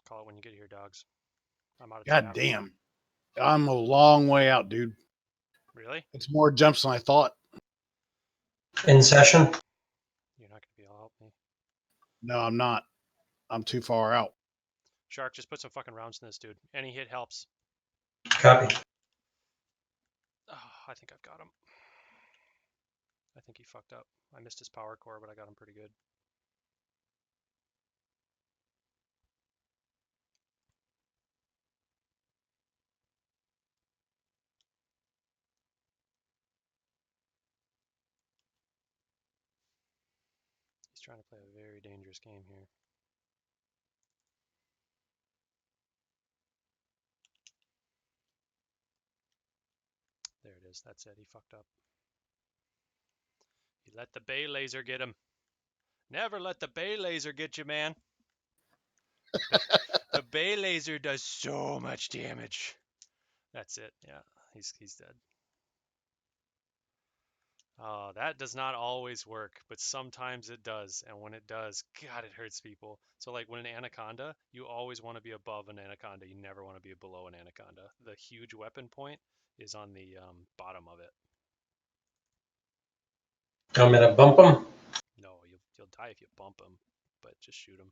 Call it when you get here, dogs. I'm out of God chaff. damn. I'm a long way out, dude. Really? It's more jumps than I thought. In session. You're not gonna be able to help me. No, I'm not. I'm too far out. Shark, just put some fucking rounds in this, dude. Any hit helps. Copy. Oh, I think I've got him. I think he fucked up. I missed his power core, but I got him pretty good. He's trying to play a very dangerous game here. There it is. That's it. He fucked up. He let the Bay laser get him. Never let the Bay laser get you, man. The Bay laser does so much damage. That's it. Yeah, he's dead. Oh, that does not always work, but sometimes it does. And when it does, God, it hurts people. So like when an anaconda, you always want to be above an anaconda. You never want to be below an anaconda. The huge weapon point is on the bottom of it. I'm gonna bump him. No, you'll die if you bump him, but just shoot him.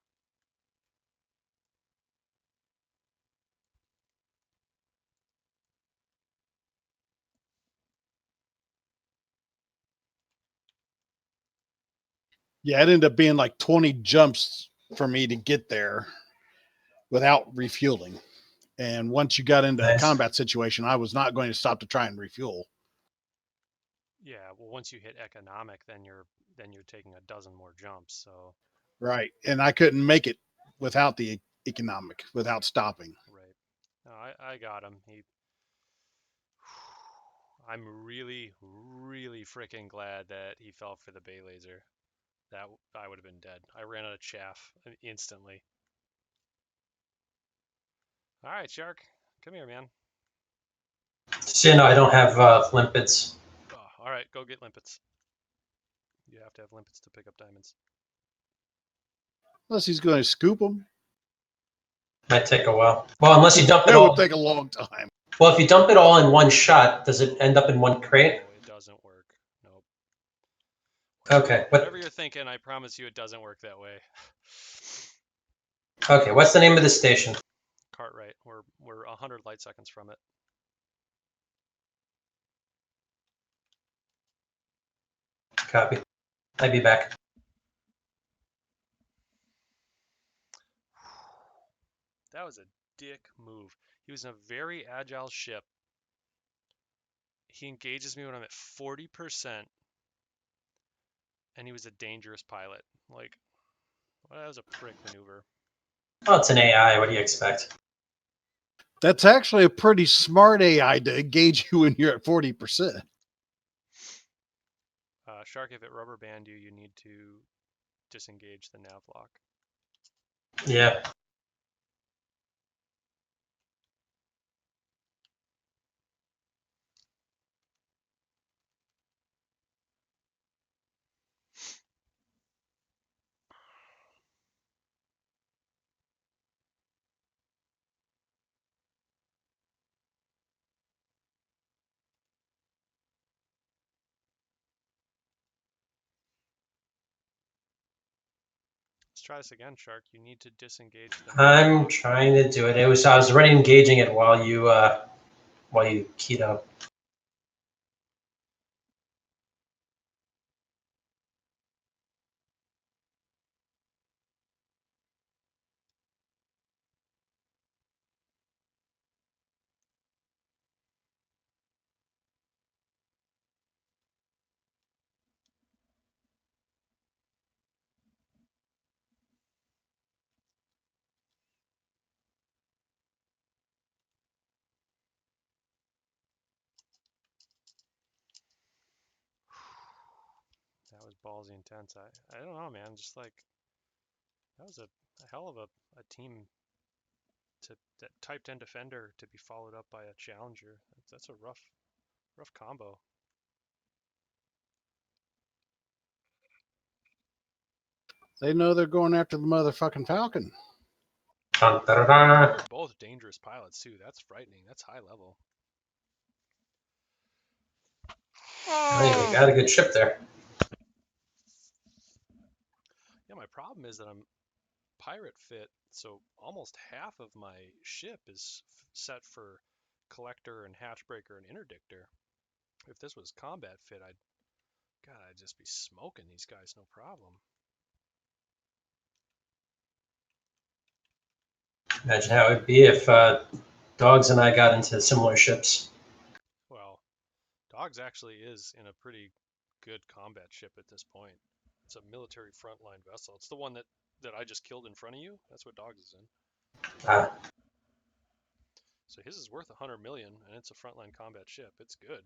Yeah, it ended up being like 20 jumps for me to get there without refueling. And once you got into a Nice. combat situation, I was not going to stop to try and refuel. Yeah, well, once you hit economic, then you're taking a dozen more jumps. So Right. And I couldn't make it without the economic, without stopping. right. No, I got him. I'm really, really freaking glad that he fell for the Bay laser. That I would have been dead. I ran out of chaff instantly. All right, Shark, come here, man. So you know, I don't have limpids. Oh, all right, go get limpets. You have to have limpets to pick up diamonds. Unless he's going to scoop them. Might take a while. Well, unless you dump it That would all. take a long time. Well, if you dump it all in one shot, does it end up in one crate? No, it doesn't work. Nope. Okay. Whatever you're thinking, I promise you it doesn't work that way. Okay. What's the name of the station? Cartwright. We're 100 light seconds from it. Copy. I'll be back. That was a dick move. He was in a very agile ship. He engages me when I'm at 40%, and he was a dangerous pilot. Like, well, that was a prick maneuver. Oh, it's an AI. What do you expect? That's actually a pretty smart AI to engage you when you're at 40%. Shark, if it rubber band you, you need to disengage the nav lock. Yeah. Let's try this again, Shark. You need to disengage the nav I'm lock. trying to do it. I was already engaging it while you keyed up. was ballsy intense. I don't know, man. Just like that was a hell of a team that type 10 defender to be followed up by a challenger. That's a rough combo. They know they're going after the motherfucking Falcon. Dun, dun, dun, dun. They're both dangerous pilots too. That's frightening. That's high level. Hey, we got a good ship there. Yeah, my problem is that I'm pirate fit, so almost half of my ship is set for collector and hatchbreaker and interdictor. If this was combat fit, I'd just be smoking these guys, no problem. Imagine how it would be if Dogs and I got into similar ships. Well, Dogs actually is in a pretty good combat ship at this point. It's a military frontline vessel. It's the one that I just killed in front of you. That's what Dogs is in. Ah, So his is worth 100 million, and it's a frontline combat ship. It's good.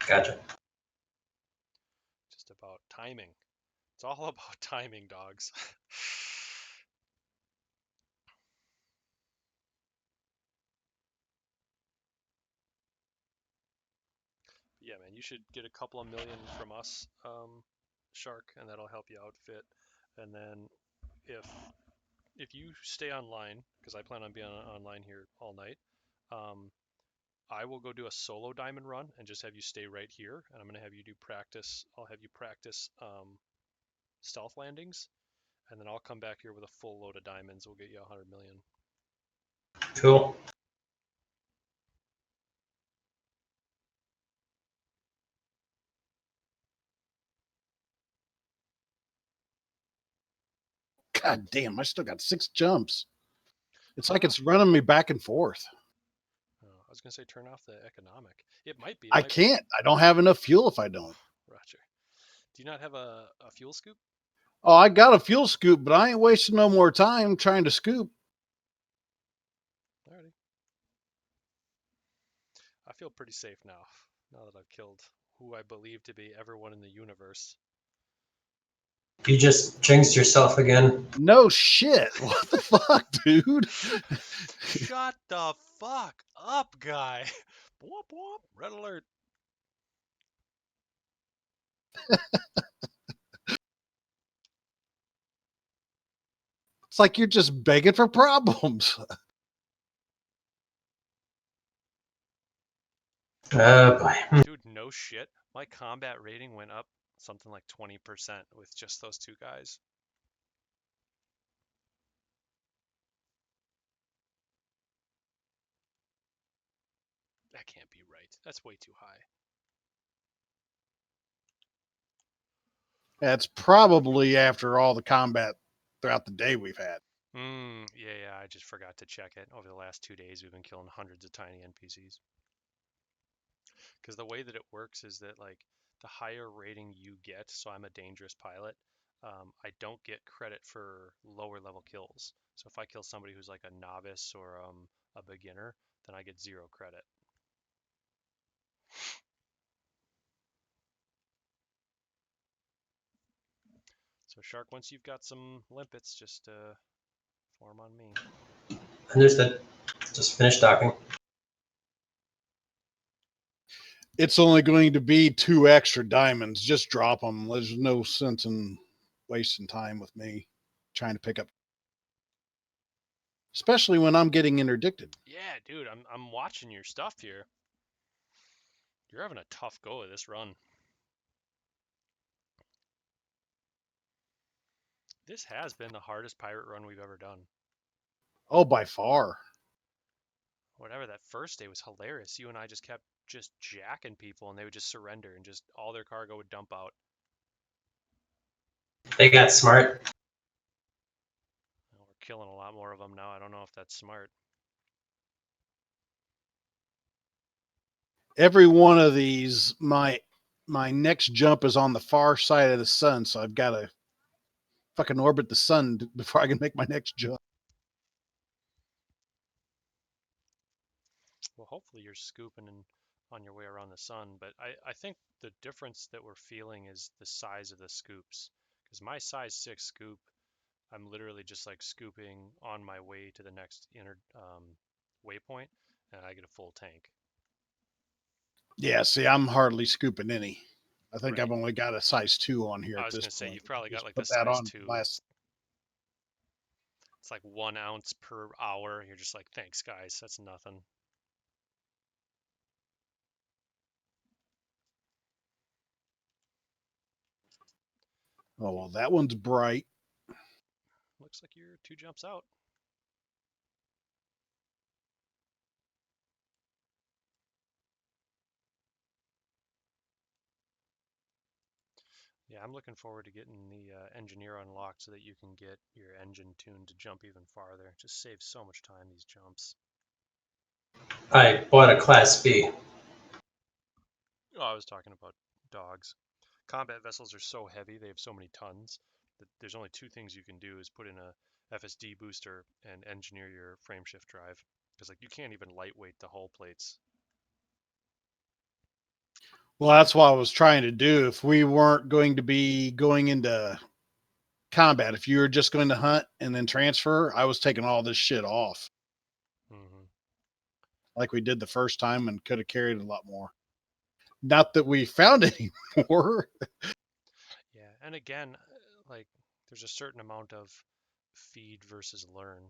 gotcha. Just about timing. It's all about timing, Dogs. Yeah, man, you should get a couple of million from us, Shark, and that'll help you outfit. And then if you stay online, because I plan on being online here all night, I will go do a solo diamond run and just have you stay right here, and I'm gonna have you do practice. I'll have you practice stealth landings, and then I'll come back here with a full load of diamonds. We'll get you 100 million. Cool. God damn, I still got 6 jumps. It's like it's running me back and forth. Oh, I was gonna say turn off the economic. It might be. I can't. I don't have enough fuel if I don't. Roger. Do you not have a fuel scoop? Oh, I got a fuel scoop, but I ain't wasting no more time trying to scoop. Alrighty. I feel pretty safe now that I've killed who I believe to be everyone in the universe. You just jinxed yourself again. No shit. What the fuck, dude? Shut the fuck up, guy. Whoop whoop. Red alert. It's like you're just begging for problems. Boy. Dude, no shit. My combat rating went up something like 20% with just those two guys. That can't be right. That's way too high. That's probably after all the combat throughout the day we've had. Yeah, I just forgot to check it. Over the last 2 days, we've been killing hundreds of tiny NPCs. Because the way that it works is that, like, the higher rating you get, so I'm a dangerous pilot, I don't get credit for lower level kills. So if I kill somebody who's like a novice or a beginner, then I get 0 credit. So Shark, once you've got some limpets, just form on me. Understood. Just finished docking. It's only going to be 2 extra diamonds. Just drop them. There's no sense in wasting time with me trying to pick up, especially when I'm getting interdicted. Yeah, dude, I'm watching your stuff here. You're having a tough go of this run. This has been the hardest pirate run we've ever done. Oh, by far. Whatever, that first day was hilarious. You and I just kept just jacking people, and they would just surrender, and just all their cargo would dump out. They got smart. We're killing a lot more of them now. I don't know if that's smart. Every one of these, my next jump is on the far side of the sun, so I've got to fucking orbit the sun before I can make my next jump. Well, hopefully you're scooping and on your way around the sun. But I think the difference that we're feeling is the size of the scoops. Because my size 6 scoop, I'm literally just like scooping on my way to the next inner waypoint, and I get a full tank. Yeah, see, I'm hardly scooping any. I think Right. I've only got a size 2 on here I at was this gonna say point. you've probably got Just like put the that size on 2. last. It's like 1 ounce per hour. You're just like, thanks, guys. That's nothing. Oh, well, that one's bright. Looks like you're 2 jumps out. Yeah, I'm looking forward to getting the engineer unlocked so that you can get your engine tuned to jump even farther. It just saves so much time, these jumps. I bought a Class B. Oh, I was talking about dogs. Combat vessels are so heavy, they have so many tons, that there's only 2 things you can do is put in a FSD booster and engineer your frameshift drive. Because like you can't even lightweight the hull plates. Well, that's what I was trying to do. If we weren't going to be going into combat, if you were just going to hunt and then transfer, I was taking all this shit off Mm-hmm. like we did the first time and could have carried a lot more. Not that we found any more. Yeah, and again, like there's a certain amount of feed versus learn.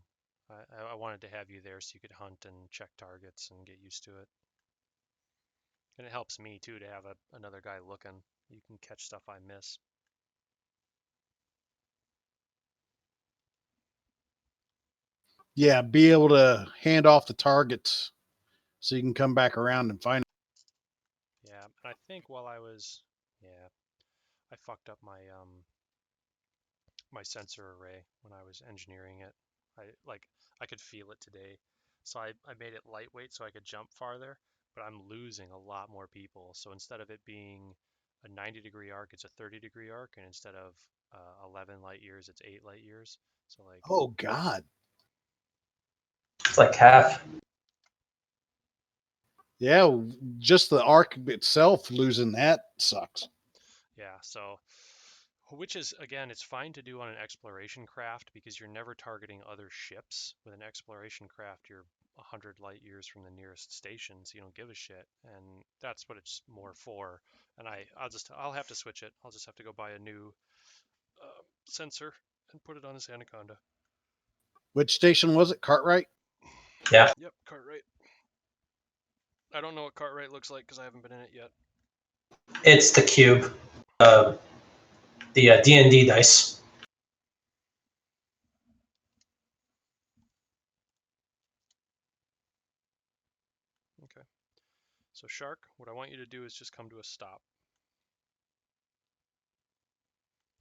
I wanted to have you there so you could hunt and check targets and get used to it. And it helps me too to have another guy looking. You can catch stuff I miss. Yeah, be able to hand off the targets so you can come back around and find. Yeah, and I think while I was, yeah, I fucked up my sensor array when I was engineering it. I could feel it today. So I made it lightweight so I could jump farther, but I'm losing a lot more people. So instead of it being a 90-degree arc, it's a 30-degree arc, and instead of 11 light years, it's 8 light years. So like, Oh God. It's like half. Yeah, just the arc itself losing that sucks. yeah, so which is again, it's fine to do on an exploration craft because you're never targeting other ships. With an exploration craft, you're 100 light years from the nearest station, so you don't give a shit, and that's what it's more for. And I'll have to switch it. I'll just have to go buy a new sensor and put it on his Anaconda. Which station was it? Cartwright? Yeah. Yep, Cartwright. I don't know what Cartwright looks like because I haven't been in it yet. It's the cube. The D&D dice. Okay. So Shark, what I want you to do is just come to a stop.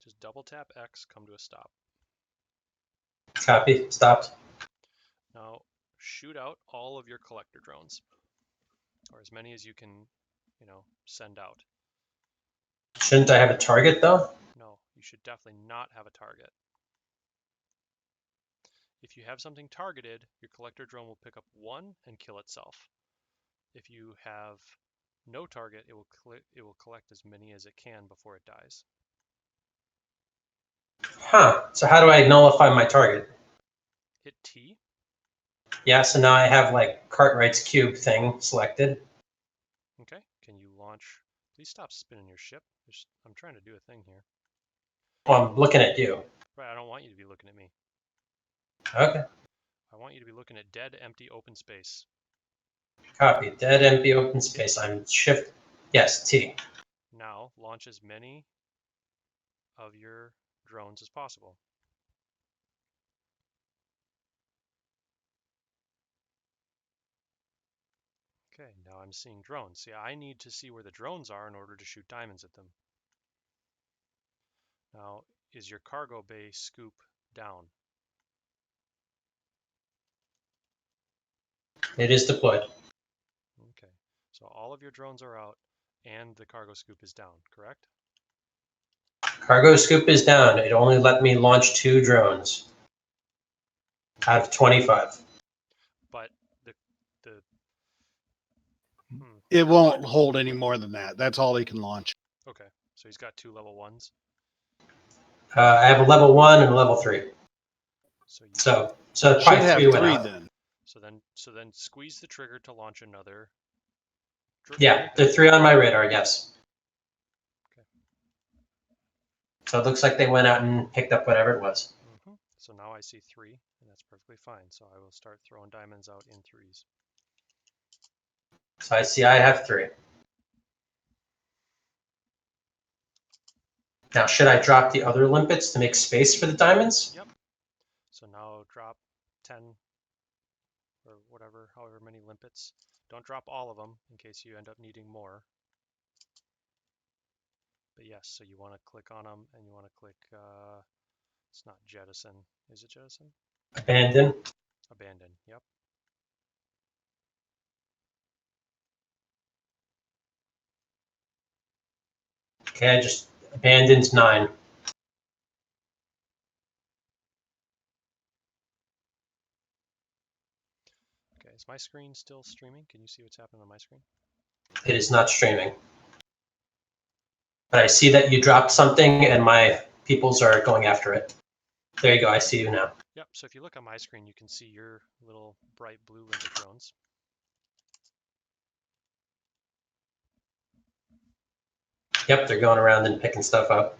Just double tap X, come to a stop. Copy. Stopped. Now shoot out all of your collector drones, or as many as you can, send out. Shouldn't I have a target though? No, you should definitely not have a target. If you have something targeted, your collector drone will pick up 1 and kill itself. If you have no target, it will collect as many as it can before it dies. Huh. So how do I nullify my target? Hit T. Yeah, so now I have like Cartwright's cube thing selected. Okay, can you launch? Please stop spinning your ship. I'm trying to do a thing here. Well, I'm looking at you. Right, I don't want you to be looking at me. Okay. I want you to be looking at dead, empty, open space. Copy. Dead, empty, open space. I'm shift. Yes, T. Now launch as many of your drones as possible. Okay, now I'm seeing drones. See, I need to see where the drones are in order to shoot diamonds at them. Now, is your cargo bay scoop down? It is deployed. Okay, so all of your drones are out and the cargo scoop is down, correct? Cargo scoop is down. It only let me launch 2 drones out of 25. But the It won't hold any more than that. That's all he can launch. Okay, so he's got 2 level 1s. I have a level 1 and a level 3. So you So Should probably have 3 went three out. then. so then squeeze the trigger to launch another. Yeah, the 3 on my radar, yes. Okay. So it looks like they went out and picked up whatever it was. So now I see 3, and that's perfectly fine. So I will start throwing diamonds out in 3s. So I see I have 3. Now, should I drop the other limpets to make space for the diamonds? Yep. So now drop 10 or whatever, however many limpets. Don't drop all of them in case you end up needing more. But yes, so you want to click on them and you want to click, it's not jettison. Is it jettison? Abandon. Abandon, yep. Okay, I just abandoned 9. Okay, is my screen still streaming? Can you see what's happening on my screen? It is not streaming. But I see that you dropped something and my peoples are going after it. There you go, I see you now. Yep, so if you look on my screen, you can see your little bright blue limpet drones. Yep, they're going around and picking stuff up.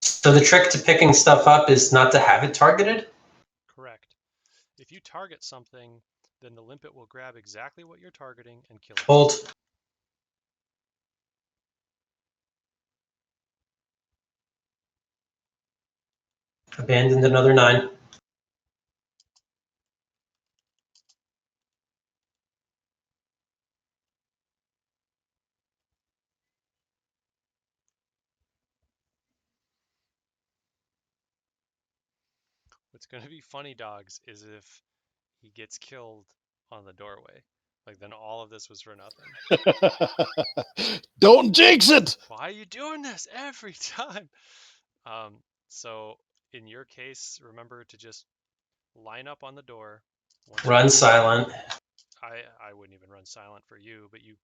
So the trick to picking stuff up is not to have it targeted? Correct. If you target something, then the limpet will grab exactly what you're targeting and kill it. Hold. Abandoned another 9. What's going to be funny, dogs, is if he gets killed on the doorway. Like, then all of this was for nothing. Don't jinx it! Why are you doing this every time? So in your case, remember to just line up on the door. Run silent. I wouldn't even run silent for you, but you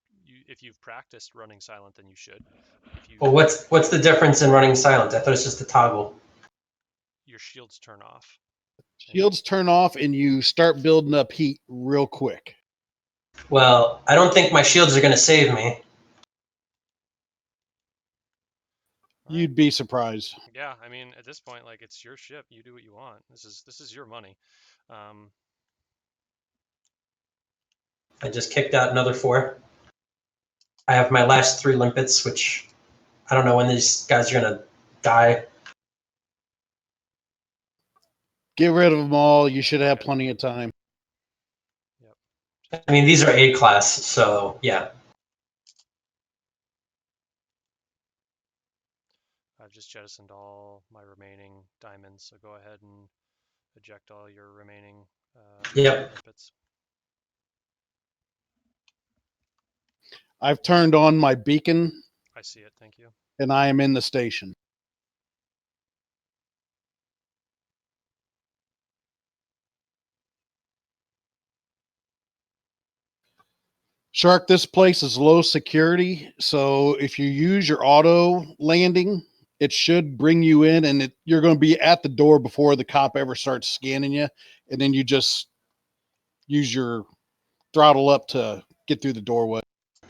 if you've practiced running silent, then you should. Well, what's the difference in running silent? I thought it's just a toggle. Your shields turn off. Shields turn off and you start building up heat real quick. Well, I don't think my shields are going to save me. You'd be surprised. Yeah, I mean, at this point, like, it's your ship. You do what you want. This is your money. I just kicked out another 4. I have my last 3 limpets, which I don't know when these guys are going to die. Get rid of them all. You should have plenty of time. Yep. I mean, these are A-class, so yeah. I've just jettisoned all my remaining diamonds, so go ahead and eject all your remaining limpets. I've turned on my beacon. I see it, thank you. And I am in the station. Shark, this place is low security, so if you use your auto landing, it should bring you in, and you're going to be at the door before the cop ever starts scanning you, and then you just use your throttle up to get through the doorway.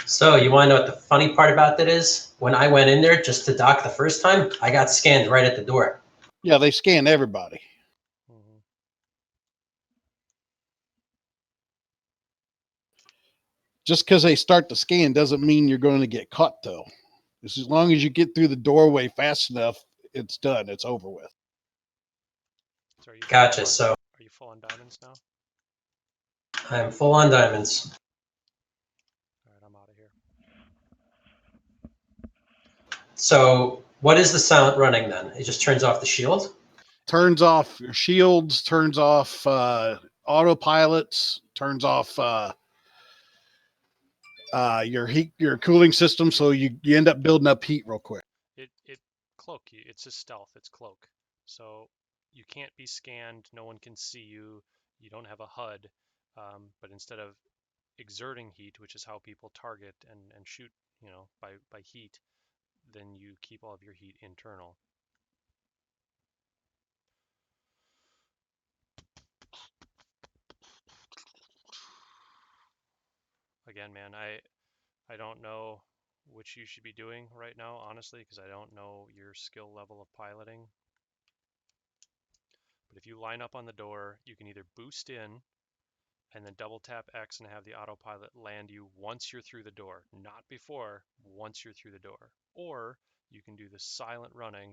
So you want to know what the funny part about that is? When I went in there just to dock the first time, I got scanned right at the door. Yeah, they scan everybody. Just because they start the scan doesn't mean you're going to get caught, though. As long as you get through the doorway fast enough, it's done. It's over with. So gotcha. So are you full on diamonds now? I'm full on diamonds. All right, I'm out of here. So what is the silent running then? It just turns off the shield? Turns off your shields, turns off autopilots, turns off your cooling system, so you end up building up heat real quick. It cloak you. It's a stealth. It's cloak. So you can't be scanned. No one can see you. you don't have a HUD, but instead of exerting heat, which is how people target and shoot, by heat, then you keep all of your heat internal. Again, man, I don't know which you should be doing right now, honestly, because I don't know your skill level of piloting. But if you line up on the door, you can either boost in and then double tap X and have the autopilot land you once you're through the door, not before, once you're through the door. Or you can do the silent running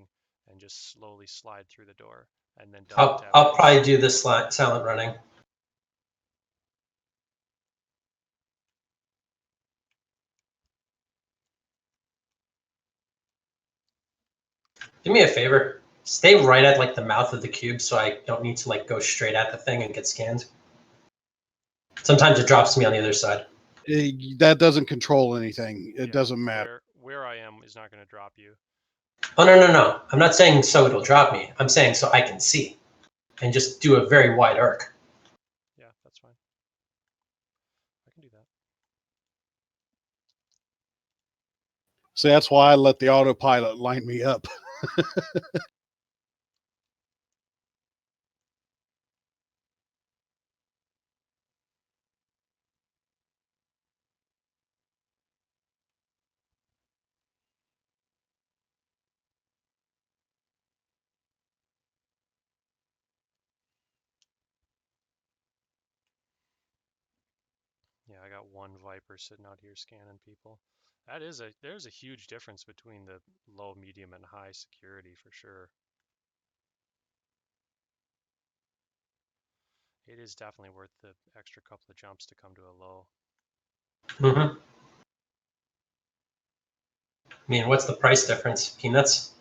and just slowly slide through the door and then double tap I'll X. probably do the silent running. Do me a favor. Stay right at like the mouth of the cube so I don't need to like go straight at the thing and get scanned. Sometimes it drops me on the other side. That doesn't control anything. It Yeah, doesn't matter. Where I am is not going to drop you. Oh, no. I'm not saying so it'll drop me. I'm saying so I can see and just do a very wide arc. Yeah, that's fine. I can do that. See, that's why I let the autopilot line me up. Yeah, I got one Viper sitting out here scanning people. There's a huge difference between the low, medium, and high security for sure. It is definitely worth the extra couple of jumps to come to a low. I mean, what's the price difference? Peanuts?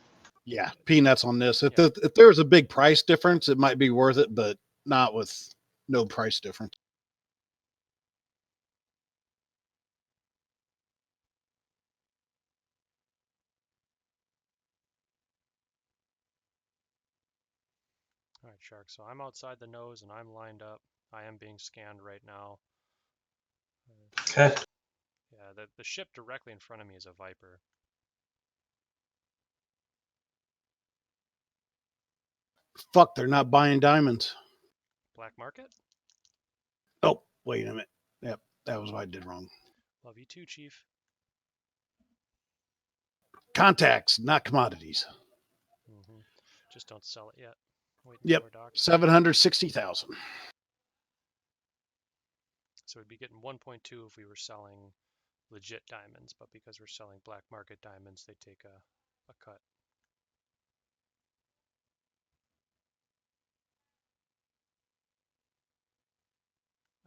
Yeah, peanuts on this. If there's a big price difference, it might be worth it, but not with no price difference. All right, Shark. So I'm outside the nose and I'm lined up. I am being scanned right now. Okay. Yeah, the ship directly in front of me is a Viper. Fuck, they're not buying diamonds. Black market? Oh, wait a minute. Yep, that was what I did wrong. Love you too, Chief. Contacts, not commodities. Just don't sell it yet. Wait Yep, until we're docked. 760,000. So we'd be getting 1.2 if we were selling legit diamonds, but because we're selling black market diamonds, they take a cut.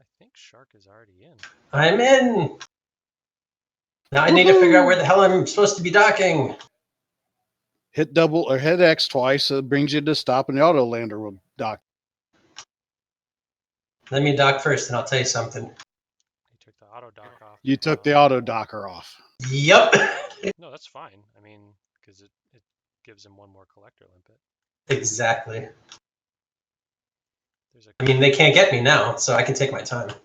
I think Shark is already in. I'm in. Now I need to figure out where the hell I'm supposed to be docking. Hit double or hit X twice. So it brings you to stop, and the auto lander will dock. Let me dock first, and I'll tell you something. He took the auto dock off. You took the auto docker off. Yep. No, that's fine. I mean, because it gives him one more collector limpet. Exactly. I mean, they can't get me now, so I can take my time. Figure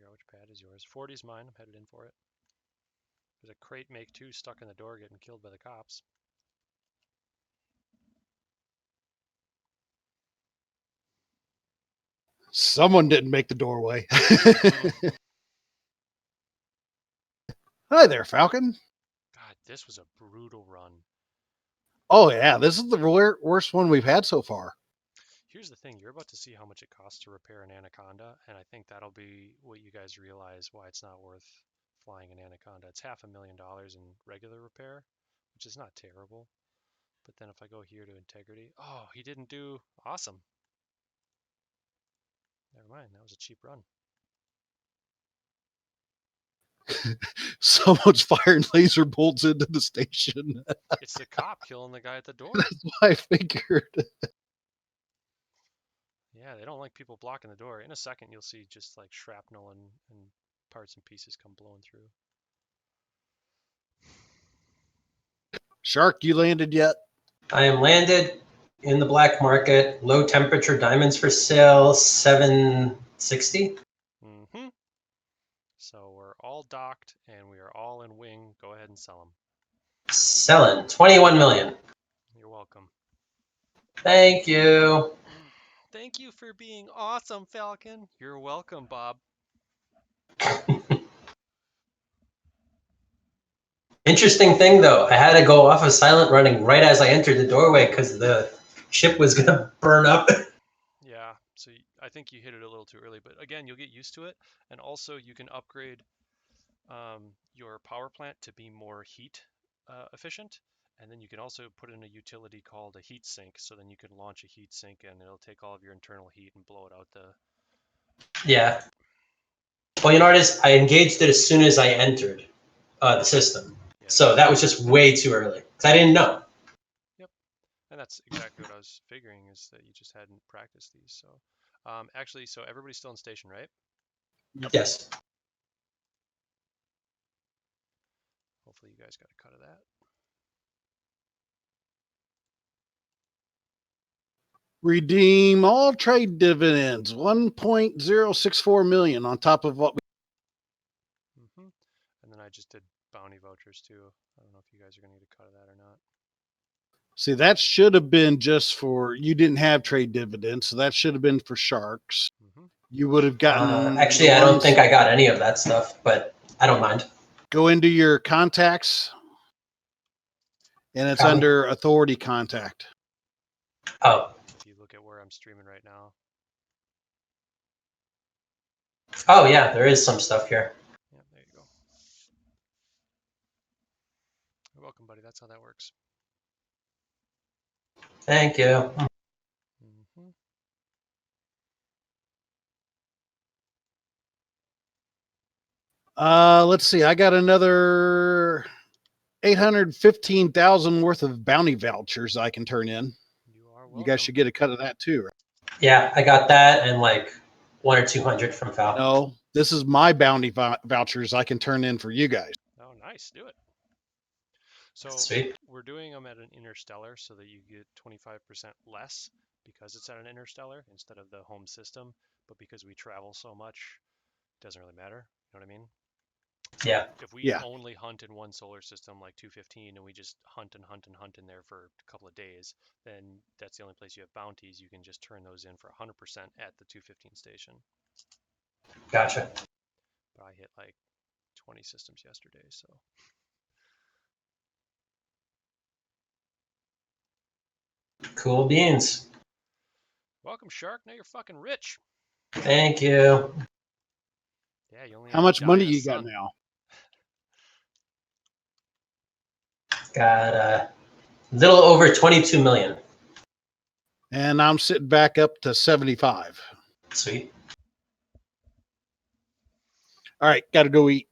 out which pad is yours. 40 is mine. I'm headed in for it. There's a crate make 2 stuck in the door getting killed by the cops. Someone didn't make the doorway. Hi there, Falcon. God, this was a brutal run. Oh, yeah. This is the worst one we've had so far. Here's the thing. You're about to see how much it costs to repair an Anaconda, and I think that'll be what you guys realize why it's not worth flying an Anaconda. It's $500,000 in regular repair, which is not terrible. But then if I go here to integrity, oh, he didn't do awesome. Never mind. That was a cheap run. Someone's firing laser bolts into the station. It's the cop killing the guy at the door. That's what I figured. Yeah, they don't like people blocking the door. In a second, you'll see just like shrapnel and parts and pieces come blowing through. Shark, you landed yet? I am landed. in the black market. Low temperature diamonds for sale, 760. Mm-hmm. So we're all docked and we are all in wing. Go ahead and sell them. Selling 21 million. You're welcome. Thank you. Thank you for being awesome, Falcon. You're welcome, Bob. Interesting thing though, I had to go off of silent running right as I entered the doorway because the ship was gonna burn up. Yeah, so I think you hit it a little too early, but again, you'll get used to it. And also you can upgrade your power plant to be more heat efficient. And then you can also put in a utility called a heat sink. So then you can launch a heat sink and it'll take all of your internal heat and blow it out the... Yeah. Well, you notice I engaged it as soon as I entered the system. Yeah, So that was just way too early because I didn't know. Yep. And that's exactly what I was figuring, is that you just hadn't practiced these. So actually, so everybody's still in station, right? Yep. Yes. Hopefully you guys got a cut of that. Redeem all trade dividends, 1.064 million on top of what we. Mm-hmm. And then I just did bounty vouchers too. I don't know if you guys are going to get a cut of that or not. See, that should have been just for, you didn't have trade dividends, so that should have been for sharks. Mm-hmm. You would have gotten. Actually, I don't think I got any of that stuff, but I don't mind. Go into your contacts, and it's Copy. under authority contact. Oh. If you look at where I'm streaming right now. Oh yeah, there is some stuff here. Yeah, there you go. You're welcome, buddy. That's how that works. Thank you. Mm-hmm. Let's see. I got another 815,000 worth of bounty vouchers I can turn in. You are welcome. You guys should get a cut of that too, right? Yeah, I got that and like 100 or 200 from Falcon. No, this is my bounty vouchers I can turn in for you guys. Oh, nice. Do it. So Sweet. we're doing them at an interstellar so that you get 25% less because it's at an interstellar instead of the home system. But because we travel so much, it doesn't really matter. You know what I mean? Yeah. If we only hunt in one solar system like 215 and we just hunt and hunt and hunt in there for a couple of days, then that's the only place you have bounties. You can just turn those in for 100% at the 215 station. Gotcha. But I hit like 20 systems yesterday, so. Cool beans. Welcome, Shark. Now you're fucking rich. Thank you. Yeah, you only How much money you got now? Got a little over 22 million. And I'm sitting back up to 75. Sweet. All right, got to go eat.